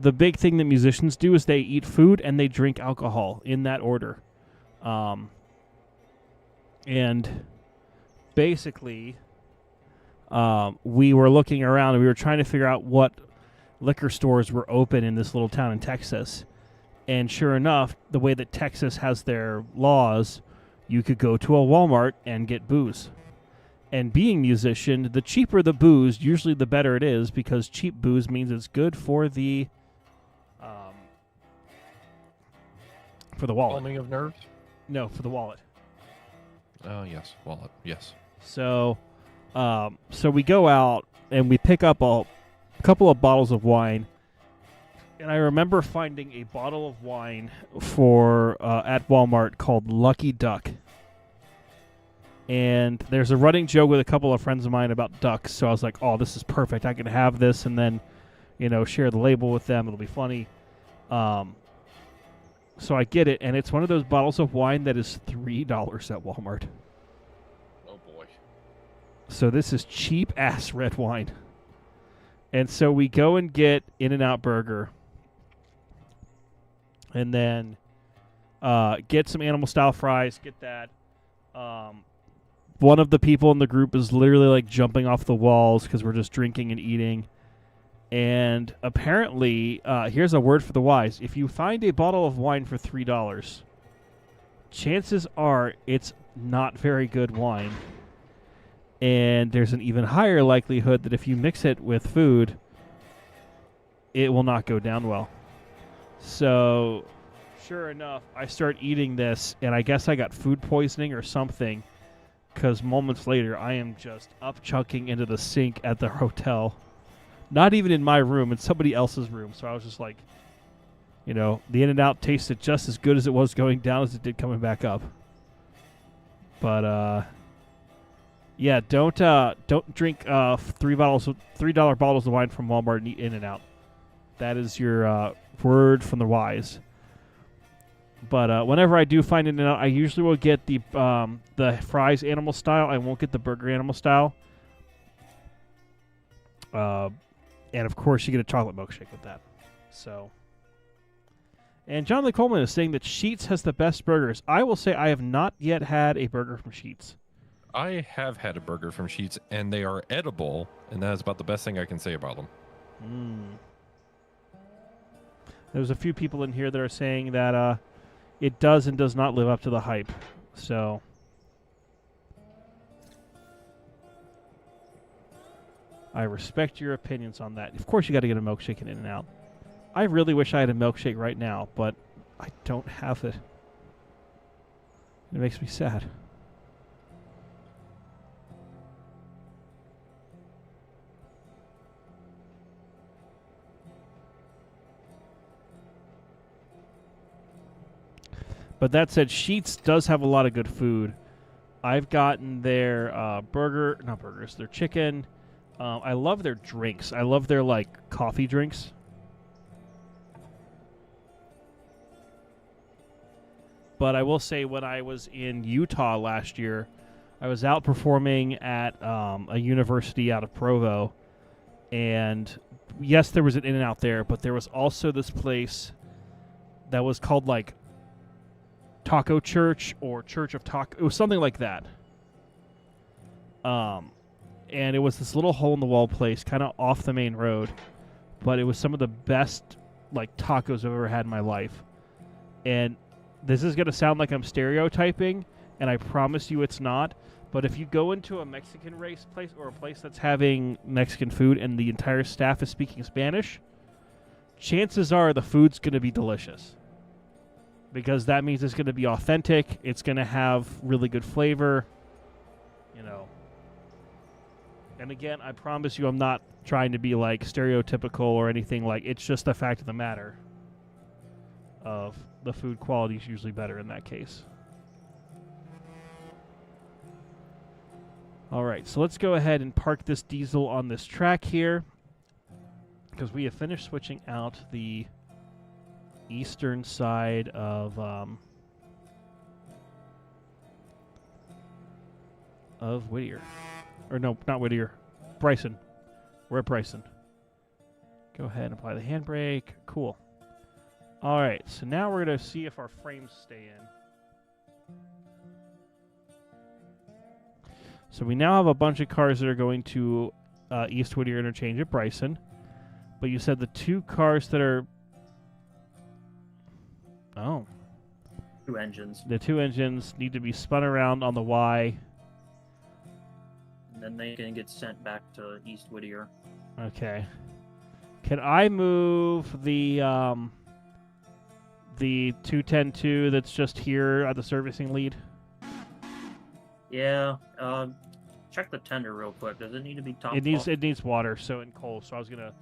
A: the big thing that musicians do is they eat food and they drink alcohol in that order. And basically, we were looking around and we were trying to figure out what liquor stores were open in this little town in Texas. And sure enough, the way that Texas has their laws, you could go to a Walmart and get booze. And being a musician, the cheaper the booze, usually the better it is, because cheap booze means it's good for the wallet.
B: Calming of nerves?
A: No, for the wallet.
B: Oh, yes. Wallet. Yes.
A: So we go out and we pick up a couple of bottles of wine. And I remember finding a bottle of wine for at Walmart called Lucky Duck. And there's a running joke with a couple of friends of mine about ducks. So I was like, oh, this is perfect. I can have this and then, share the label with them. It'll be funny. So I get it, and it's one of those bottles of wine that is $3 at Walmart.
B: Oh, boy.
A: So this is cheap-ass red wine. And so we go and get In-N-Out Burger. And then get some animal-style fries, get that. One of the people in the group is literally, like, jumping off the walls because we're just drinking and eating. And apparently, here's a word for the wise. If you find a bottle of wine for $3, chances are it's not very good wine. And there's an even higher likelihood that if you mix it with food, it will not go down well. So, sure enough, I start eating this, and I guess I got food poisoning or something, because moments later, I am just up-chucking into the sink at the hotel. Not even in my room, in somebody else's room. So I was just like, the In-N-Out tasted just as good as it was going down as it did coming back up. But yeah, don't drink $3 bottles of wine from Walmart and eat In-N-Out. That is your word from the wise. But whenever I do find In-N-Out, I usually will get the fries animal style. I won't get the burger animal style. And, of course, you get a chocolate milkshake with that. So, and John Lee Coleman is saying that Sheetz has the best burgers. I will say I have not yet had a burger from Sheetz.
B: I have had a burger from Sheetz, and they are edible, and that is about the best thing I can say about them.
A: There's a few people in here that are saying that it does and does not live up to the hype. So, I respect your opinions on that. Of course, you got to get a milkshake in In-N-Out. I really wish I had a milkshake right now, but I don't have it. It makes me sad. But that said, Sheetz does have a lot of good food. I've gotten their not burgers, their chicken. I love their drinks. I love their, like, coffee drinks. But I will say, when I was in Utah last year, I was out performing at a university out of Provo. And yes, there was an In-N-Out there, but there was also this place that was called, like, Taco Church or Church of Taco. It was something like that. And it was this little hole-in-the-wall place, kind of off the main road. But it was some of the best, like, tacos I've ever had in my life. And this is going to sound like I'm stereotyping, and I promise you it's not. But if you go into a Mexican race place or a place that's having Mexican food and the entire staff is speaking Spanish, chances are the food's going to be delicious. Because that means it's going to be authentic. It's going to have really good flavor. You know. And again, I promise you I'm not trying to be, like, stereotypical or anything. Like, it's just the fact of the matter of the food quality is usually better in that case. All right, so let's go ahead and park this diesel on this track here, because we have finished switching out the eastern side of Whittier. Or no, not Whittier. Bryson. We're at Bryson. Go ahead and apply the handbrake. Cool. All right, so now we're going to see if our frames stay in. So we now have a bunch of cars that are going to East Whittier Interchange at Bryson. But you said the two cars that are... Oh.
C: Two engines.
A: The two engines need to be spun around on the Y.
C: And then they can get sent back to East Whittier.
A: Okay. Can I move the 210-2 that's just here at the servicing lead?
C: Yeah. Check the tender real quick. Does it need to be topped off?
A: It needs water, so and coal. So I was gonna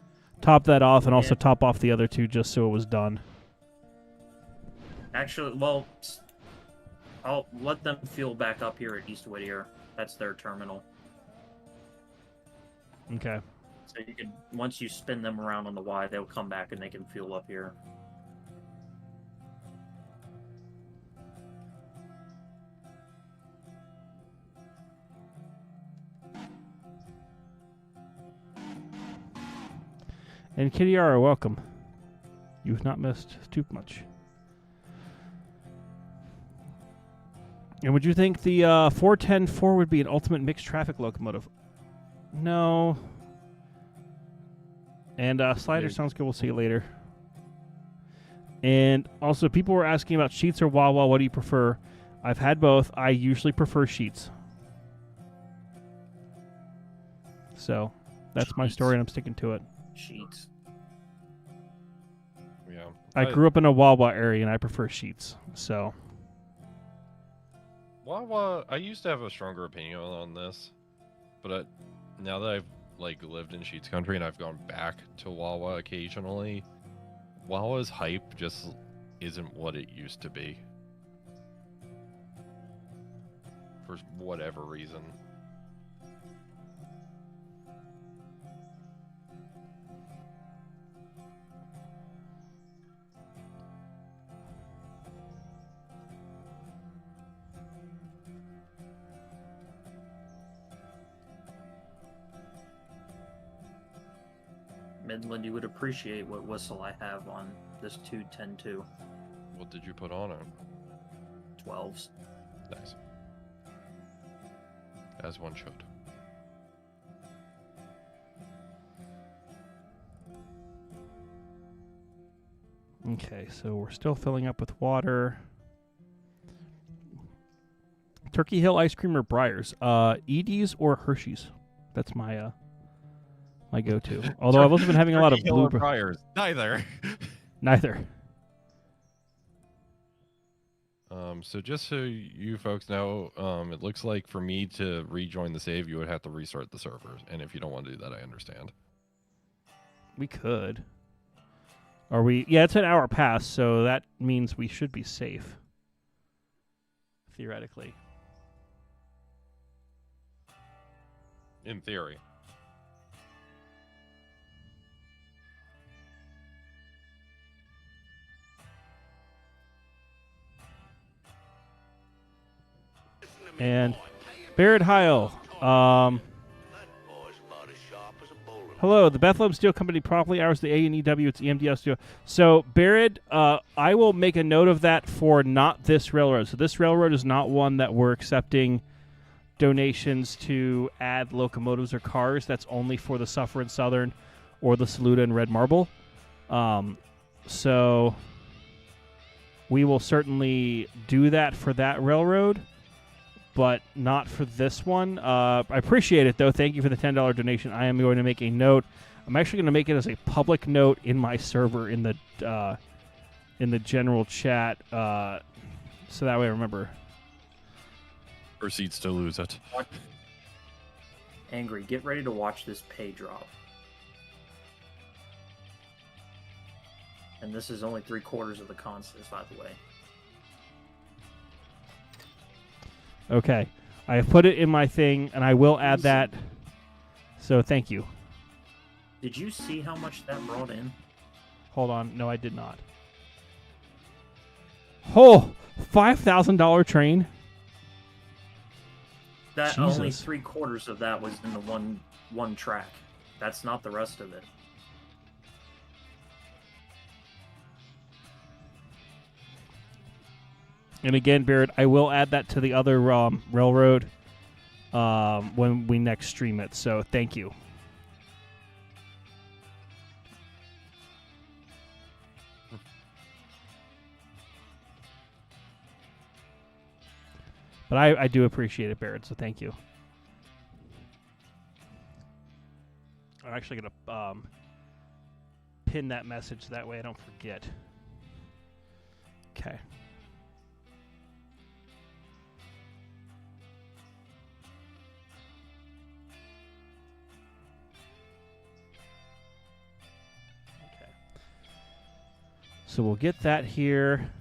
A: top that off and also top off the other two just so it was done.
C: Actually, well, I'll let them fuel back up here at East Whittier. That's their terminal.
A: Okay.
C: So you can, once you spin them around on the Y, they'll come back and they can fuel up here.
A: And Kittiara, welcome. You've not missed too much. And would you think the 410-4 would be an ultimate mixed traffic locomotive? No. And Slider sounds good. We'll see you later. And also, people were asking about Sheetz or Wawa. What do you prefer? I've had both. I usually prefer Sheetz. So, that's my story, and I'm sticking to it.
C: Sheetz.
B: Yeah.
A: I grew up in a Wawa area, and I prefer Sheetz. So,
B: Wawa, I used to have a stronger opinion on this, but now that I've lived in Sheetz country and I've gone back to Wawa occasionally, Wawa's hype just isn't what it used to be. For whatever reason.
C: Midland, you would appreciate what whistle I have on this 210-2.
B: What did you put on it?
C: 12s.
B: Nice. As one should.
A: okay, so we're still filling up with water. Turkey Hill ice cream or Breyers? Edie's or Hershey's? That's my my go-to. Although I've also been having a lot of
B: Turkey Hill or
A: blue.
B: Briars. Neither.
A: Neither.
B: So just so you folks know, it looks like for me to rejoin the save, you would have to restart the servers. And if you don't want to do that, I understand.
A: We could. Are we? Yeah, it's an hour past, so that means we should be safe. Theoretically.
B: In theory.
A: And Barrett Heil. Hello, the Bethlehem Steel Company promptly hours the A&EW. It's EMDL Steel. So, Barrett, I will make a note of that for not this railroad. So this railroad is not one that we're accepting donations to add locomotives or cars. That's only for the Suffer and Southern or the Saluda and Red Marble. So we will certainly do that for that railroad, but not for this one. I appreciate it, though. Thank you for the $10 donation. I am going to make a note. I'm actually going to make it as a public note in my server in the general chat, so that way I remember.
B: Proceeds to lose it.
C: Angry, get ready to watch this pay drop. And this is only 3/4 of the consist, by the way.
A: Okay. I have put it in my thing, and I will add that. So thank you.
C: Did you see how much that brought in?
A: Hold on. No, I did not. Oh, $5,000 train?
C: That
A: Jesus.
C: only 3/4 of that was in the one track. That's not the rest of it.
A: And again, Barrett, I will add that to the other railroad when we next stream it. So thank you. But I do appreciate it, Barrett, so thank you. I'm actually going to pin that message, that way I don't forget. Okay. Okay. So we'll get that here.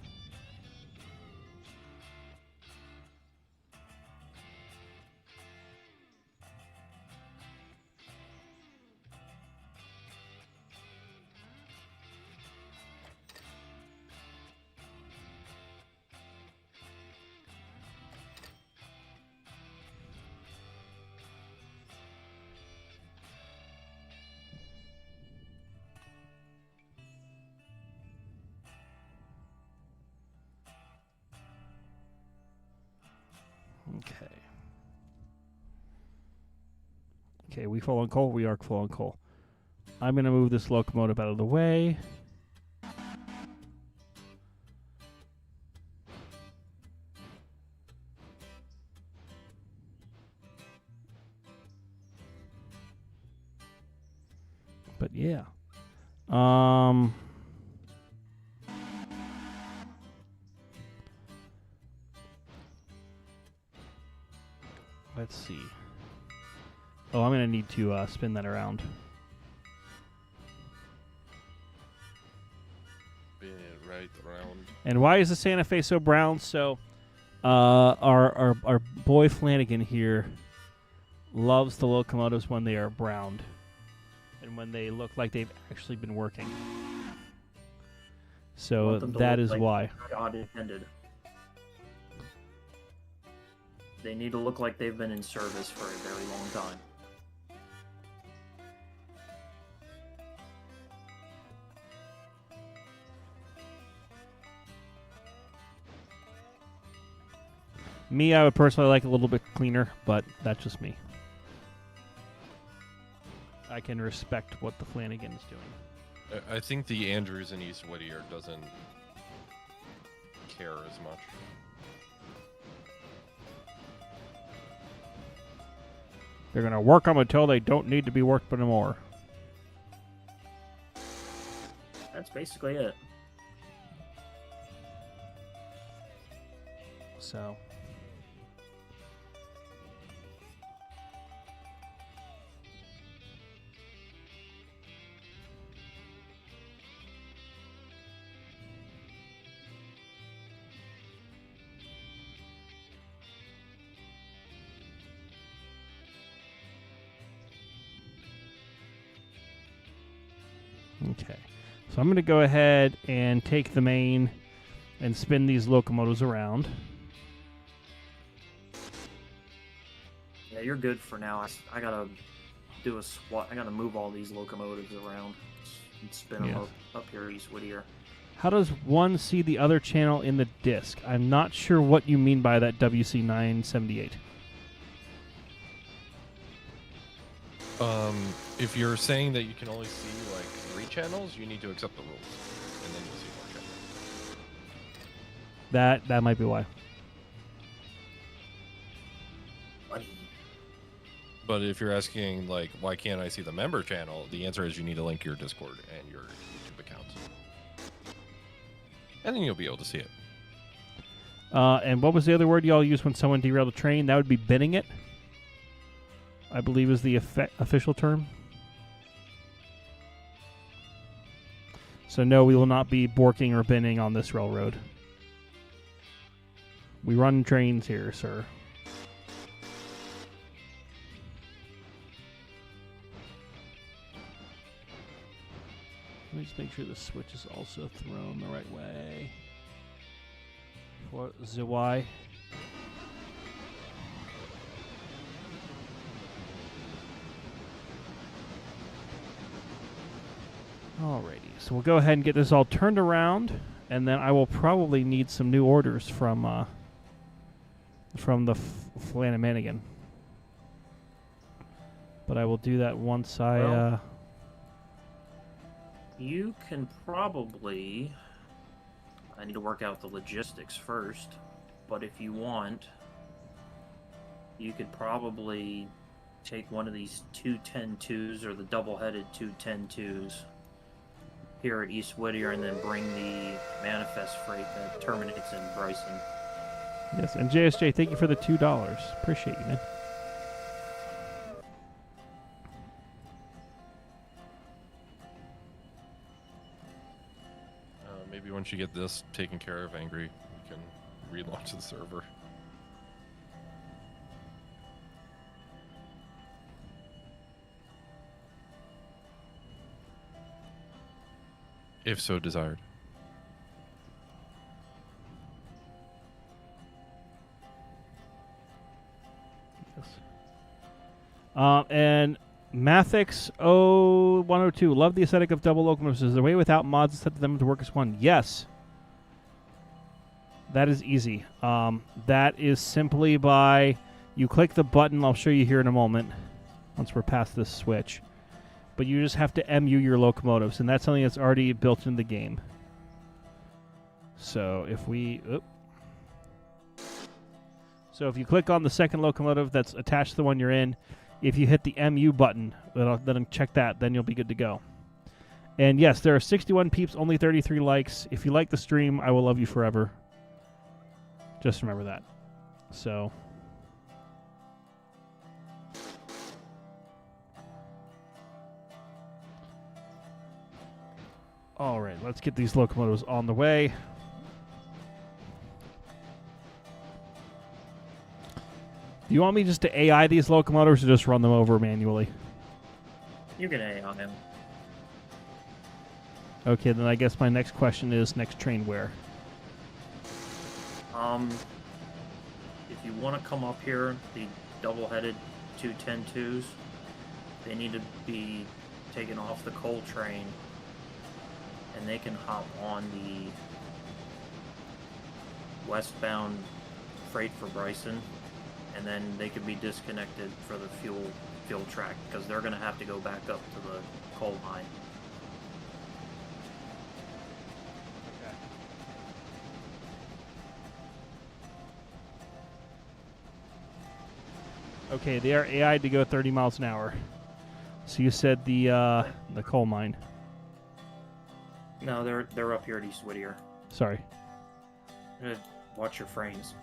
A: Okay. Okay, we fall on coal. We are full on coal. I'm going to move this locomotive out of the way. But yeah. Let's see. Oh, I'm going to need to spin that around.
B: Spin it right around.
A: And why is the Santa Fe so brown? So, our boy Flanagan here loves the locomotives when they are browned and when they look like they've actually been working. So that is why.
C: God intended. They need to look like they've been in service for a very long time.
A: Me, I would personally like a little bit cleaner, but that's just me. I can respect what the Flanagan is doing.
B: I think the Andrews in East Whittier doesn't care as much.
A: They're going to work them until they don't need to be worked anymore.
C: That's basically it.
A: So. Okay, so I'm going to go ahead and take the main and spin these locomotives around.
C: Yeah, you're good for now. I gotta do a swap. I gotta move all these locomotives around and spin them up here East Whittier.
A: How does one see the other channel in the disc? I'm not sure what you mean by that, WC978.
B: If you're saying that you can only see like 3 channels, you need to accept the rules, and then you'll see more channels.
A: That might be why.
B: But if you're asking like why can't I see the member channel, the answer is you need to link your Discord and your YouTube accounts, and then you'll be able to see it.
A: And what was the other word y'all use when someone derailed a train? That would be binning it, I believe is the official term. So no, we will not be borking or binning on this railroad. We run trains here, sir. Let me just make sure the switch is also thrown the right way for the Y. Alrighty, so we'll go ahead and get this all turned around, and then I will probably need some new orders from the Flanaganigan. But I will do that once I.
C: You can probably. I need to work out the logistics first, but if you want, you could probably take one of these 210-2s or the double-headed 210-2s here at East Whittier and then bring the manifest freight that terminates in Bryson.
A: Yes, and JSJ, thank you for the $2. Appreciate you, man.
B: Maybe once you get this taken care of, Angry, you can relaunch the server. If so desired.
A: Yes. And Mathix 0102, love the aesthetic of double locomotives. Is there a way without mods to set them to work as one? Yes. That is easy. That is simply by you click the button. I'll show you here in a moment once we're past this switch. But you just have to MU your locomotives, and that's something that's already built into the game. So if we... So if you click on the second locomotive that's attached to the one you're in, if you hit the MU button, then check that, then you'll be good to go. And yes, there are 61 peeps, only 33 likes. If you like the stream, I will love you forever. Just remember that. So... All right, let's get these locomotives on the way. Do you want me just to AI these locomotives or just run them over manually?
C: You can AI them.
A: Okay, then I guess my next question is next train where?
C: If you want to come up here, the double-headed 210-2s, they need to be taken off the coal train, and they can hop on the westbound freight for Bryson, and then they could be disconnected for the fuel track, because they're going to have to go back up to the coal mine.
A: Okay, they are AI'd to go 30 miles an hour. So you said the coal mine.
C: No, they're up here at East Whittier.
A: Sorry.
C: Watch your frames.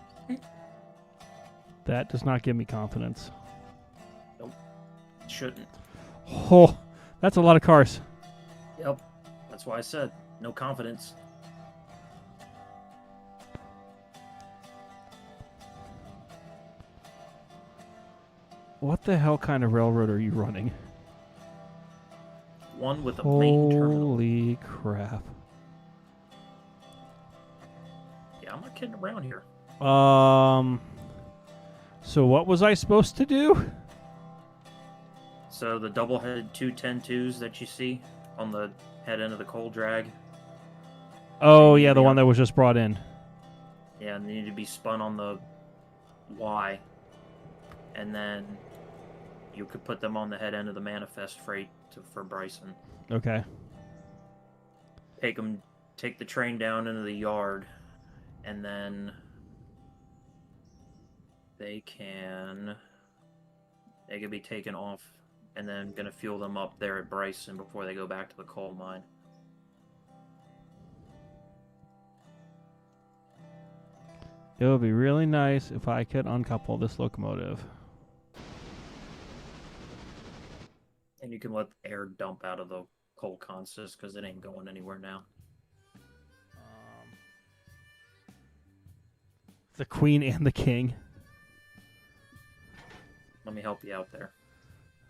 A: That does not give me confidence.
C: Nope. Shouldn't.
A: Oh, that's a lot of cars.
C: Yep. That's why I said no confidence.
A: What the hell kind of railroad are you running?
C: One with a main terminal.
A: Holy crap.
C: Yeah, I'm not kidding around here.
A: So what was I supposed to do?
C: So the double-headed 210-2s that you see on the head end of the coal drag.
A: Oh, yeah, the one that was just brought in.
C: Yeah, and they need to be spun on the Y. And then you could put them on the head end of the manifest freight for Bryson.
A: Okay.
C: Take the train down into the yard, and then they can be taken off, and then gonna fuel them up there at Bryson before they go back to the coal mine.
A: It would be really nice if I could uncouple this locomotive.
C: And you can let air dump out of the coal consist because it ain't going anywhere now.
A: The Queen and the King.
C: Let me help you out there.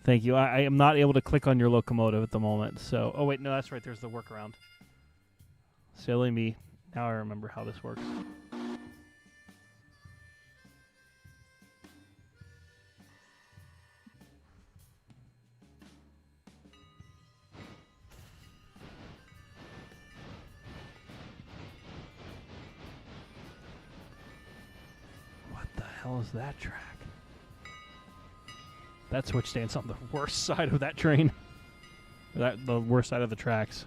A: Thank you. I am not able to click on your locomotive at the moment. So, oh wait, no, that's right. There's the workaround. Silly me. Now I remember how this works. What the hell is that track? That switch stands on the worst side of that train. The worst side of the tracks.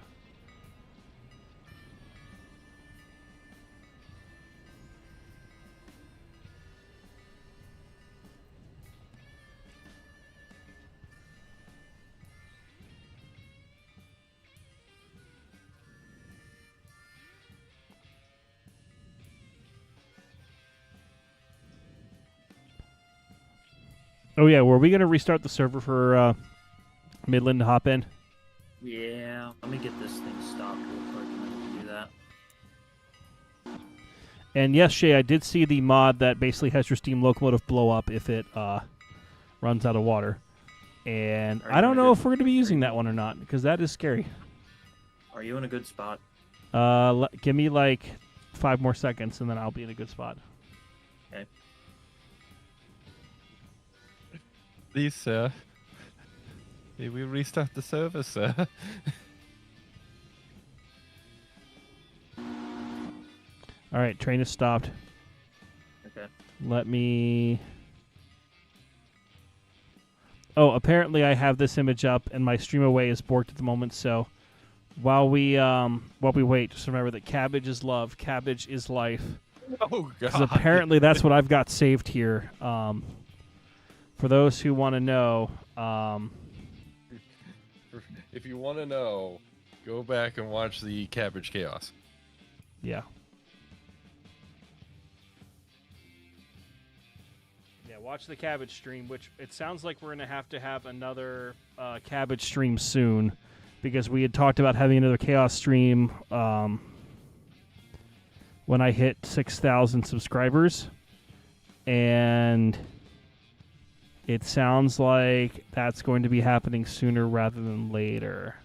A: Oh yeah, were we gonna restart the server for Midland to hop in?
C: Yeah, let me get this thing stopped real quick and then we can do that.
A: And yes, Shay, I did see the mod that basically has your steam locomotive blow up if it runs out of water. And I don't know if we're going to be using that one or not, because that is scary.
C: Are you in a good spot?
A: Give me like 5 more seconds, and then I'll be in a good spot.
C: Okay.
B: Please, sir. May we restart the server, sir?
A: All right, train is stopped.
C: Okay.
A: Let me... Oh, apparently I have this image up, and my stream away is borked at the moment, so while we wait, just remember that cabbage is love, cabbage is life.
B: Oh, God.
A: 'Cause apparently that's what I've got saved here. For those who want to know...
B: If you want to know, go back and watch the Cabbage Chaos.
A: Yeah. Yeah, watch the cabbage stream, which it sounds like we're going to have another cabbage stream soon, because we had talked about having another chaos stream when I hit 6,000 subscribers, and it sounds like that's going to be happening sooner rather than later.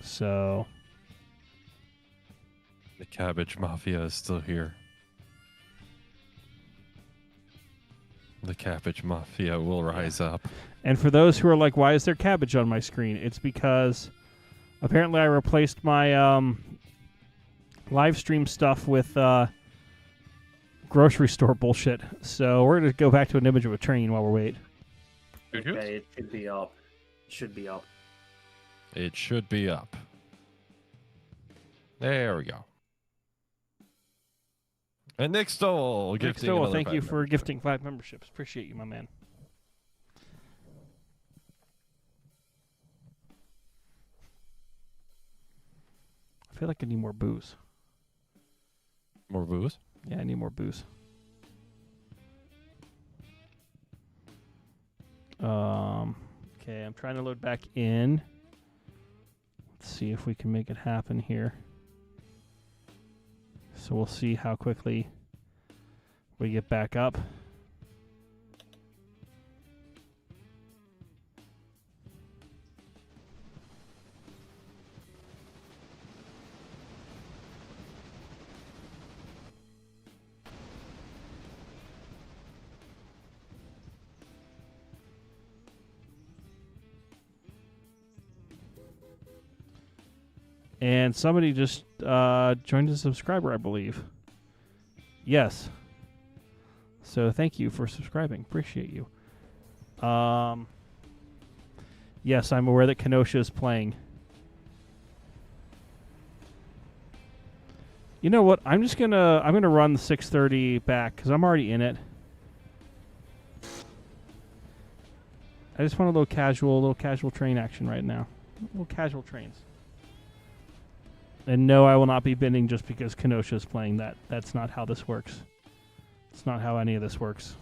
A: So...
B: The Cabbage Mafia is still here. The Cabbage Mafia will rise up.
A: And for those who are like, why is there cabbage on my screen? It's because apparently I replaced my live stream stuff with grocery store bullshit. So we're going to go back to an image of a train while we wait.
C: Okay, it should be up. It should be up.
B: It should be up. There we go. And Nick Stoll
A: Nick
B: gifting
A: Stoll,
B: another
A: thank
B: 5
A: you for
B: memberships.
A: gifting 5 memberships. Appreciate you, my man. I feel like I need more booze.
B: More booze?
A: Yeah, I need more booze. Okay, I'm trying to load back in. Let's see if we can make it happen here. So we'll see how quickly we get back up. And somebody just joined as a subscriber, I believe. Yes. So thank you for subscribing. Appreciate you. Yes, I'm aware that Kenosha is playing. You know what? I'm gonna run the 6:30 back because I'm already in it. I just want a little casual train action right now. Little casual trains. And no, I will not be bidding just because Kenosha is playing. That's not how this works. It's not how any of this works.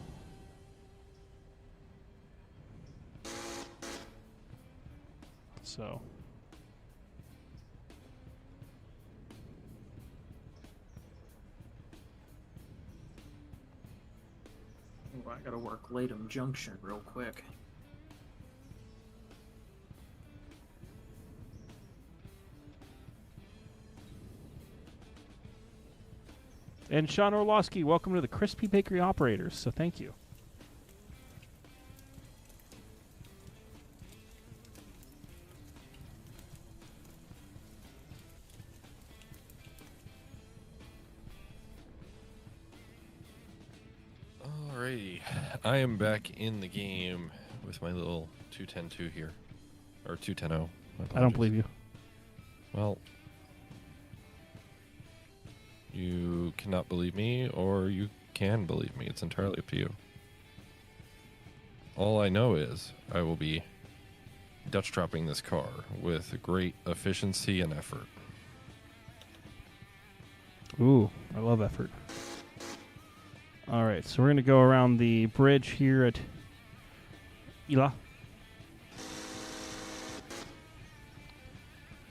A: So.
C: Ooh, I gotta work Latham Junction real quick.
A: And Sean Orlowski, welcome to the Crispy Bakery Operators. So thank you.
B: Alrighty. I am back in the game with my little 210-2 here. Or 210-0.
A: I don't believe you.
B: Well, you cannot believe me, or you can believe me. It's entirely up to you. All I know is I will be Dutch dropping this car with great efficiency and effort.
A: Ooh, I love effort. All right, so we're going to go around the bridge here at Ila.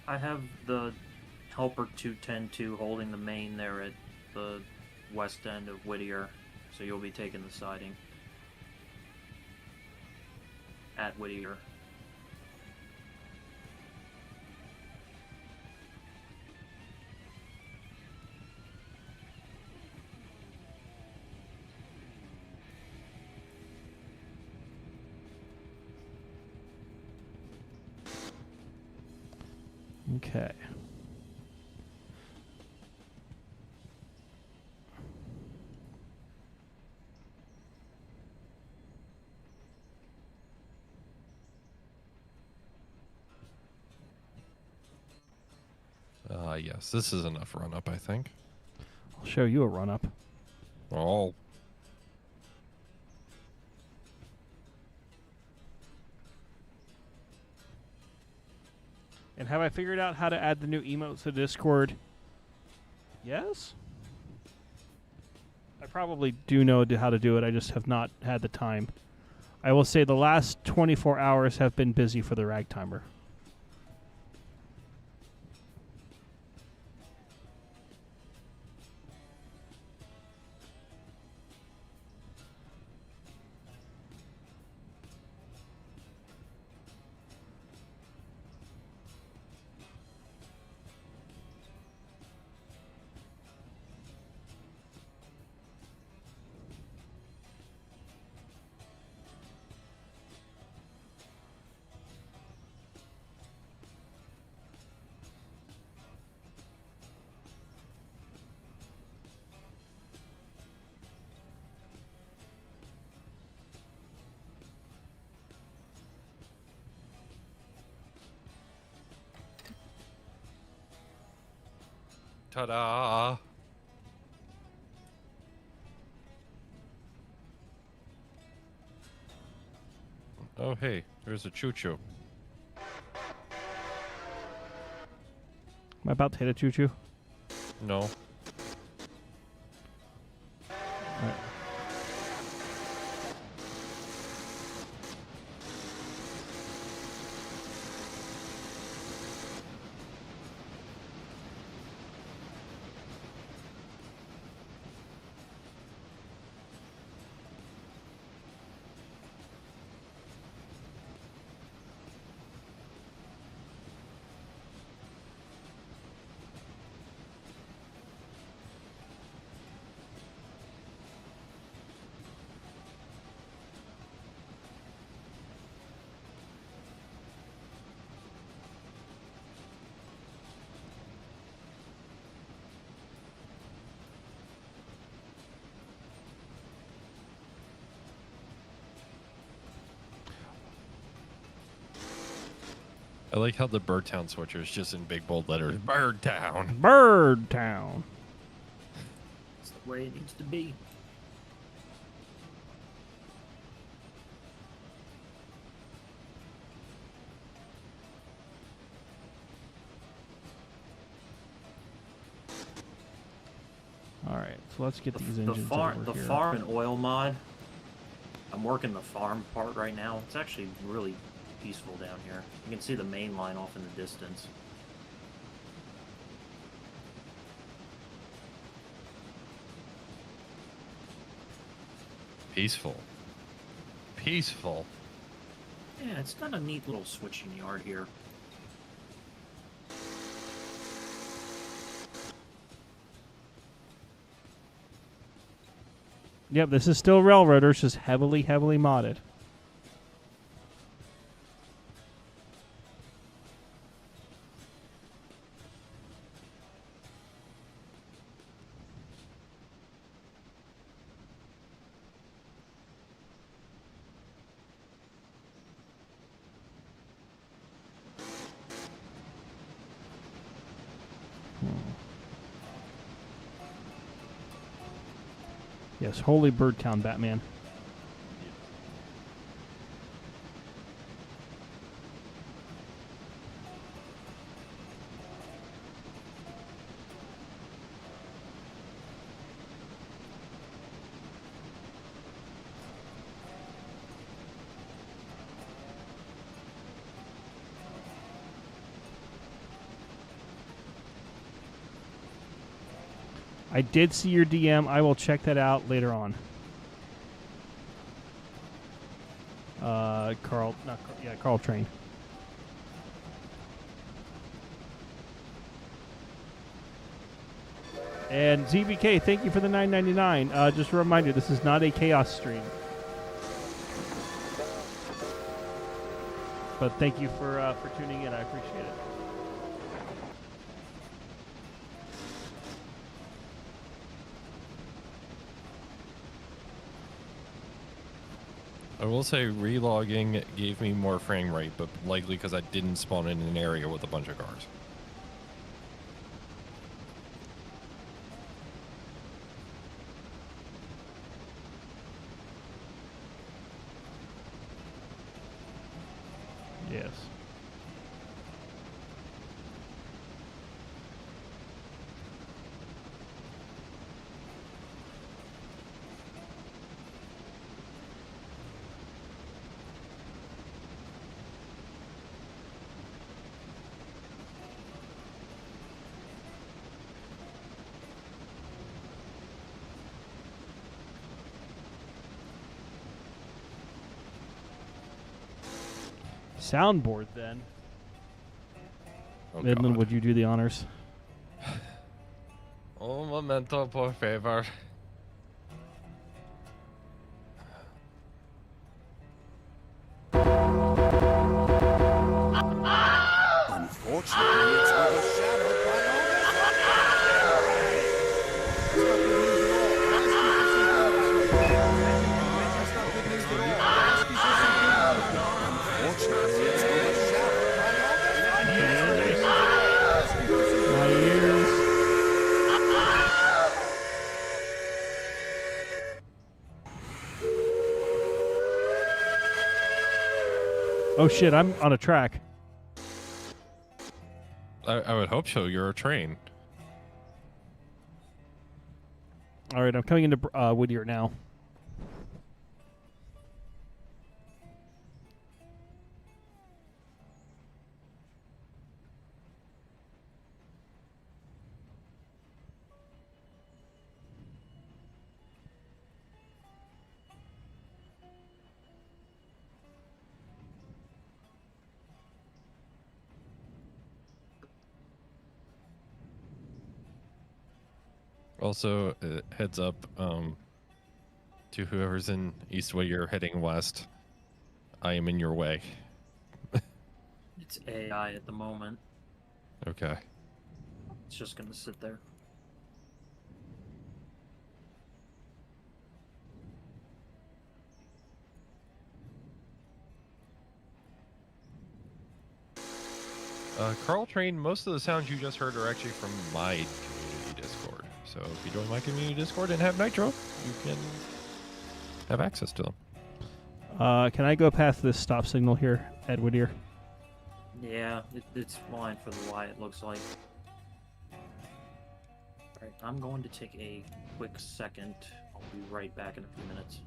C: I have the Helper 210-2 holding the main there at the west end of Whittier, so you'll be taking the siding at Whittier.
A: Okay.
B: Yes, this is enough run-up, I think.
A: I'll show you a run-up.
B: Oh.
A: And have I figured out how to add the new emotes to Discord? Yes? I probably do know how to do it. I just have not had the time. I will say the last 24 hours have been busy for the Ragtimer.
B: Ta-da! Oh, hey, there's a choo-choo.
A: I about to hit a choo-choo?
B: No.
A: All right.
B: I like how the Birdtown switcher is just in big bold letters. Birdtown.
A: Bird Town.
C: That's the way it needs to be.
A: All right, so let's get these
C: The
A: engines
C: farm,
A: over
C: the
A: here.
C: farm and oil mod. I'm working the farm part right now. It's actually really peaceful down here. You can see the main line off in the distance.
B: Peaceful. Peaceful.
C: Yeah, it's got a neat little switching yard here.
A: Yep, this is still Railroaders, just heavily modded. Yes, holy Birdtown, Batman. I did see your DM. I will check that out later on. Carl, not Carl, yeah, Carl Train. And ZBK, thank you for the $9.99. Just a reminder, this is not a chaos stream. But thank you for tuning in. I appreciate it.
B: I will say relogging gave me more frame rate, but likely because I didn't spawn in an area with a bunch of cars.
A: Yes. Soundboard, then.
B: Oh,
A: Midland,
B: God.
A: would you do the honors?
B: Un momento, por favor.
D: Unfortunately, it's overshadowed by all Unfortunately, it's overshadowed by
A: My ears. Oh shit, I'm on a track.
B: I would hope so. You're a train.
A: All right, I'm coming into Whittier now.
B: Also, heads up to whoever's in East Whittier heading west. I am in your way.
C: It's AI at the moment.
B: Okay.
C: It's just gonna sit there.
B: Carl Train, most of the sounds you just heard are actually from my community Discord. So if you join my community Discord and have Nitro, you can have access to them.
A: Can I go past this stop signal here at Whittier?
C: Yeah, it's fine for the Y, it looks like. Alright, I'm going to take a quick second. I'll be right back in a few minutes.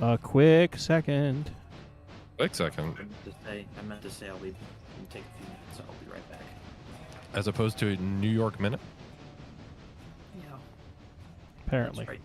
A: A quick second.
B: Quick second.
C: I meant to say I'll be take a few minutes, so I'll be right back.
B: As opposed to a New York minute?
C: Yeah.
A: Apparently.
C: That's right.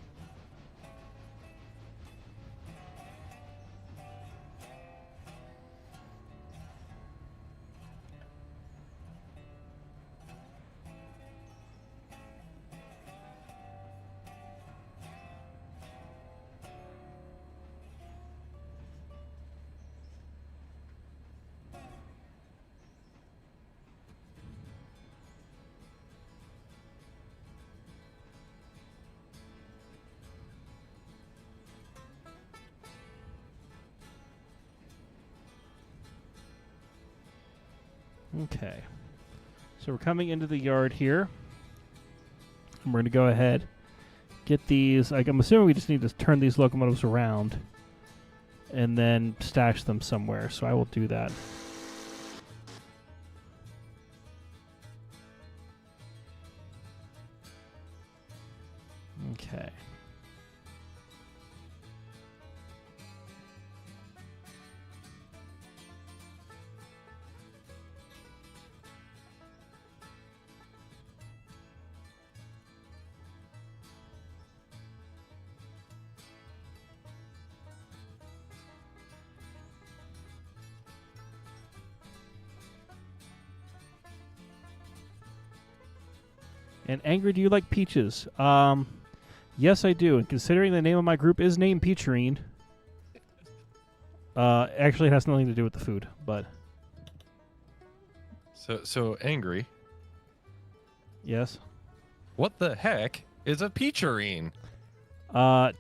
A: Okay. So we're coming into the yard here. And we're going to go ahead, get these. I'm assuming we just need to turn these locomotives around and then stash them somewhere. So I will do that. Okay. And Angry, do you like peaches? Yes, I do. And considering the name of my group is named Peacherine, actually it has nothing to do with the food, but
B: So angry.
A: yes.
B: What the heck is a peacherine?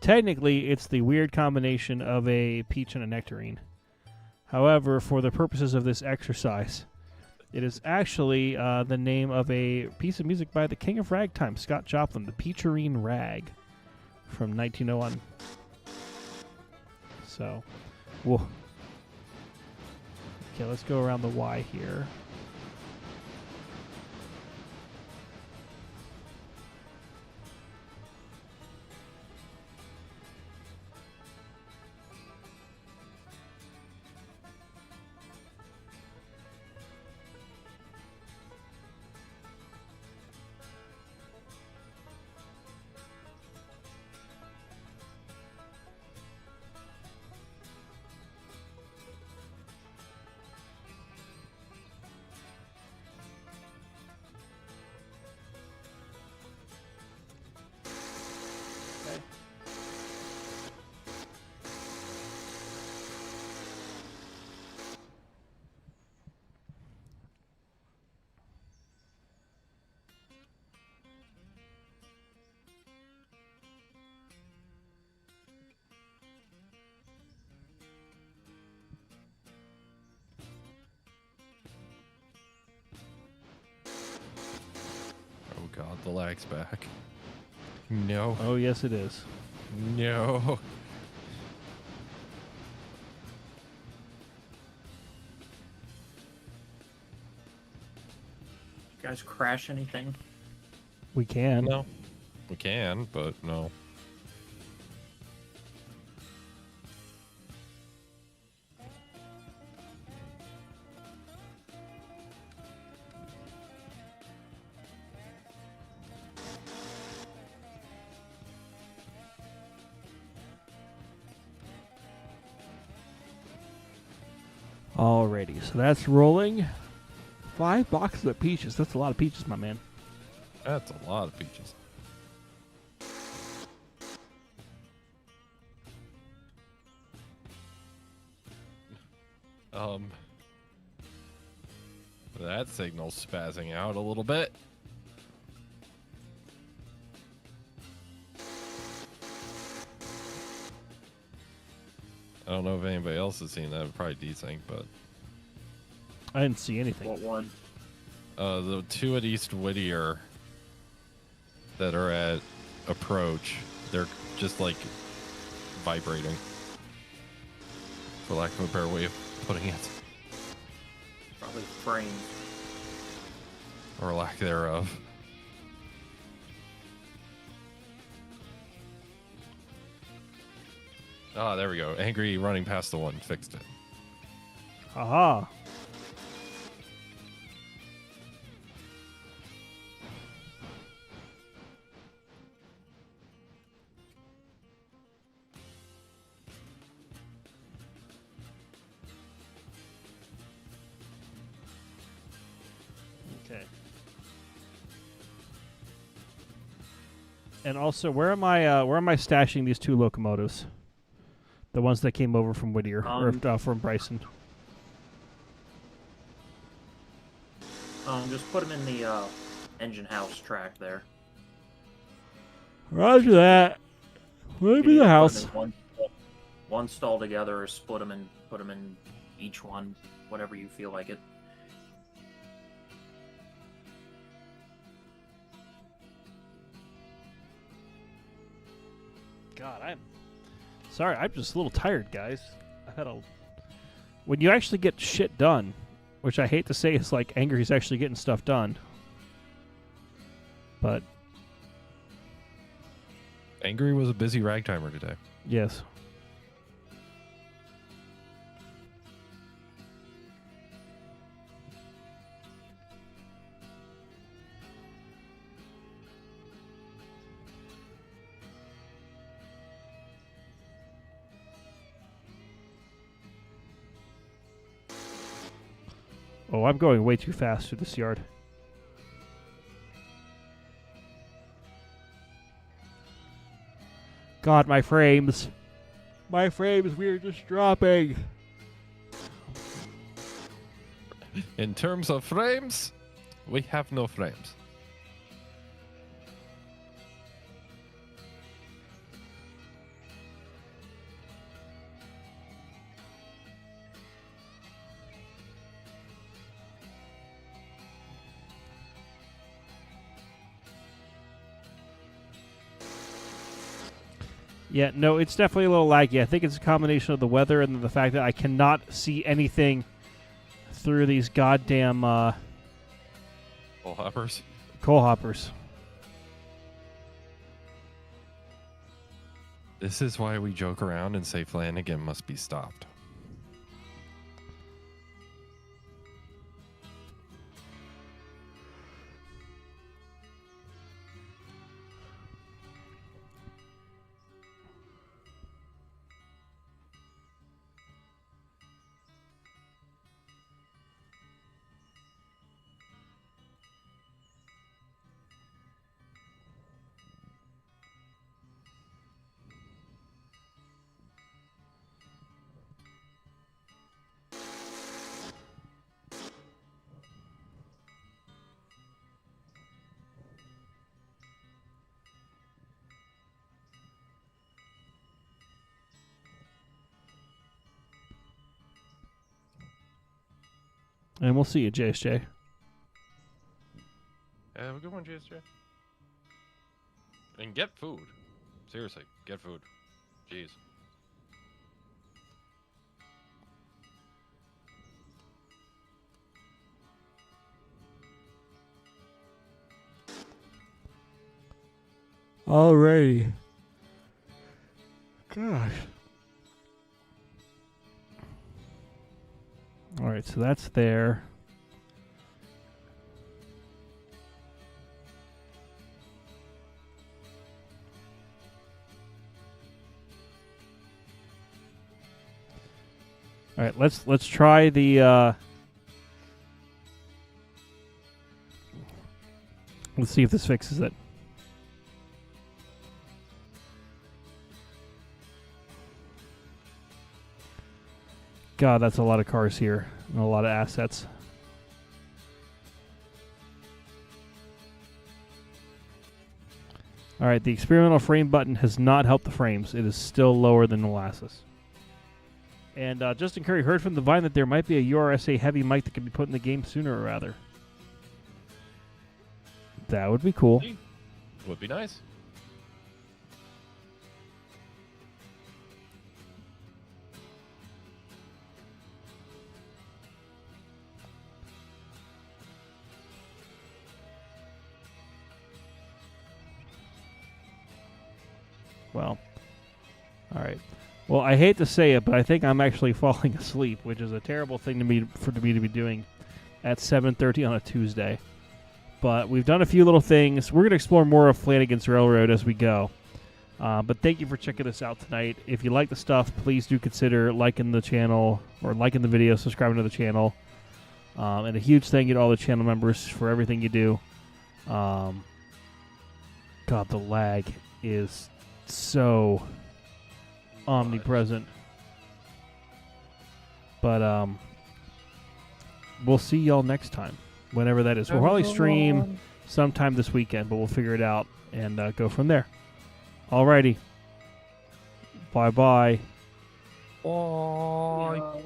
A: Technically, it's the weird combination of a peach and a nectarine. However, for the purposes of this exercise, it is actually the name of a piece of music by the King of Ragtime, Scott Joplin, the Peacherine Rag from 1901. So, whoa. Okay, let's go around the Y here.
B: Oh god, the lag's back. No.
A: Oh, yes, it is.
B: No.
C: guys crash anything?
A: We can.
B: No. We can, but no.
A: Alrighty, so that's rolling. 5 boxes of peaches. That's a lot of peaches, my man.
B: That's a lot of peaches. That signal's spazzing out a little bit. I don't know if anybody else has seen that. Probably desync, but
A: I didn't see anything.
C: What one?
B: the two at East Whittier that are at approach, they're just like vibrating, for lack of a better way of putting it,
C: Probably frames.
B: or lack thereof. Ah, there we go. Angry running past the one fixed it.
A: Aha. Okay. And also, where am I stashing these 2 locomotives? The ones that came over from Whittier or from Bryson.
C: Just put them in the engine house track there.
A: Roger that. Maybe
C: You
A: the
C: can
A: house.
C: put 'em in one stall together, or split them and put them in each one, whatever you feel like it.
A: God, I'm sorry. I'm just a little tired, guys. I had a. When you actually get shit done, which I hate to say is like Angry's actually getting stuff done, but
B: Angry was a busy ragtimer today.
A: yes. Oh, I'm going way too fast through this yard. God, my frames. My frames, we're just dropping.
B: In terms of frames, we have no frames.
A: Yeah, no, it's definitely a little laggy. I think it's a combination of the weather and the fact that I cannot see anything through these goddamn
B: Full hoppers.
A: coal hoppers.
B: This is why we joke around and say Flanagan must be stopped.
A: And we'll see you, JSJ.
B: Have a good one, JSJ. And get food. Seriously, get food. Jeez.
A: Alrighty. Gosh. Alright, so that's there. Alright, let's try the let's see if this fixes it. God, that's a lot of cars here and a lot of assets. Alright, the experimental frame button has not helped the frames. It is still lower than molasses. And Justin Curry heard from the Vine that there might be a URSA heavy mic that could be put in the game sooner or rather. That would be cool.
B: Would be nice.
A: Well, all right. Well, I hate to say it, but I think I'm actually falling asleep, which is a terrible thing to me to be doing at 7:30 on a Tuesday. But we've done a few little things. We're going to explore more of Flanagan's Railroad as we go. But thank you for checking us out tonight. If you like the stuff, please do consider liking the channel or liking the video, subscribing to the channel. And a huge thank you to all the channel members for everything you do. God, the lag is so omnipresent. But we'll see y'all next time, whenever that is. We'll probably stream sometime this weekend, but we'll figure it out and go from there. Alrighty. Bye-bye.
B: Bye.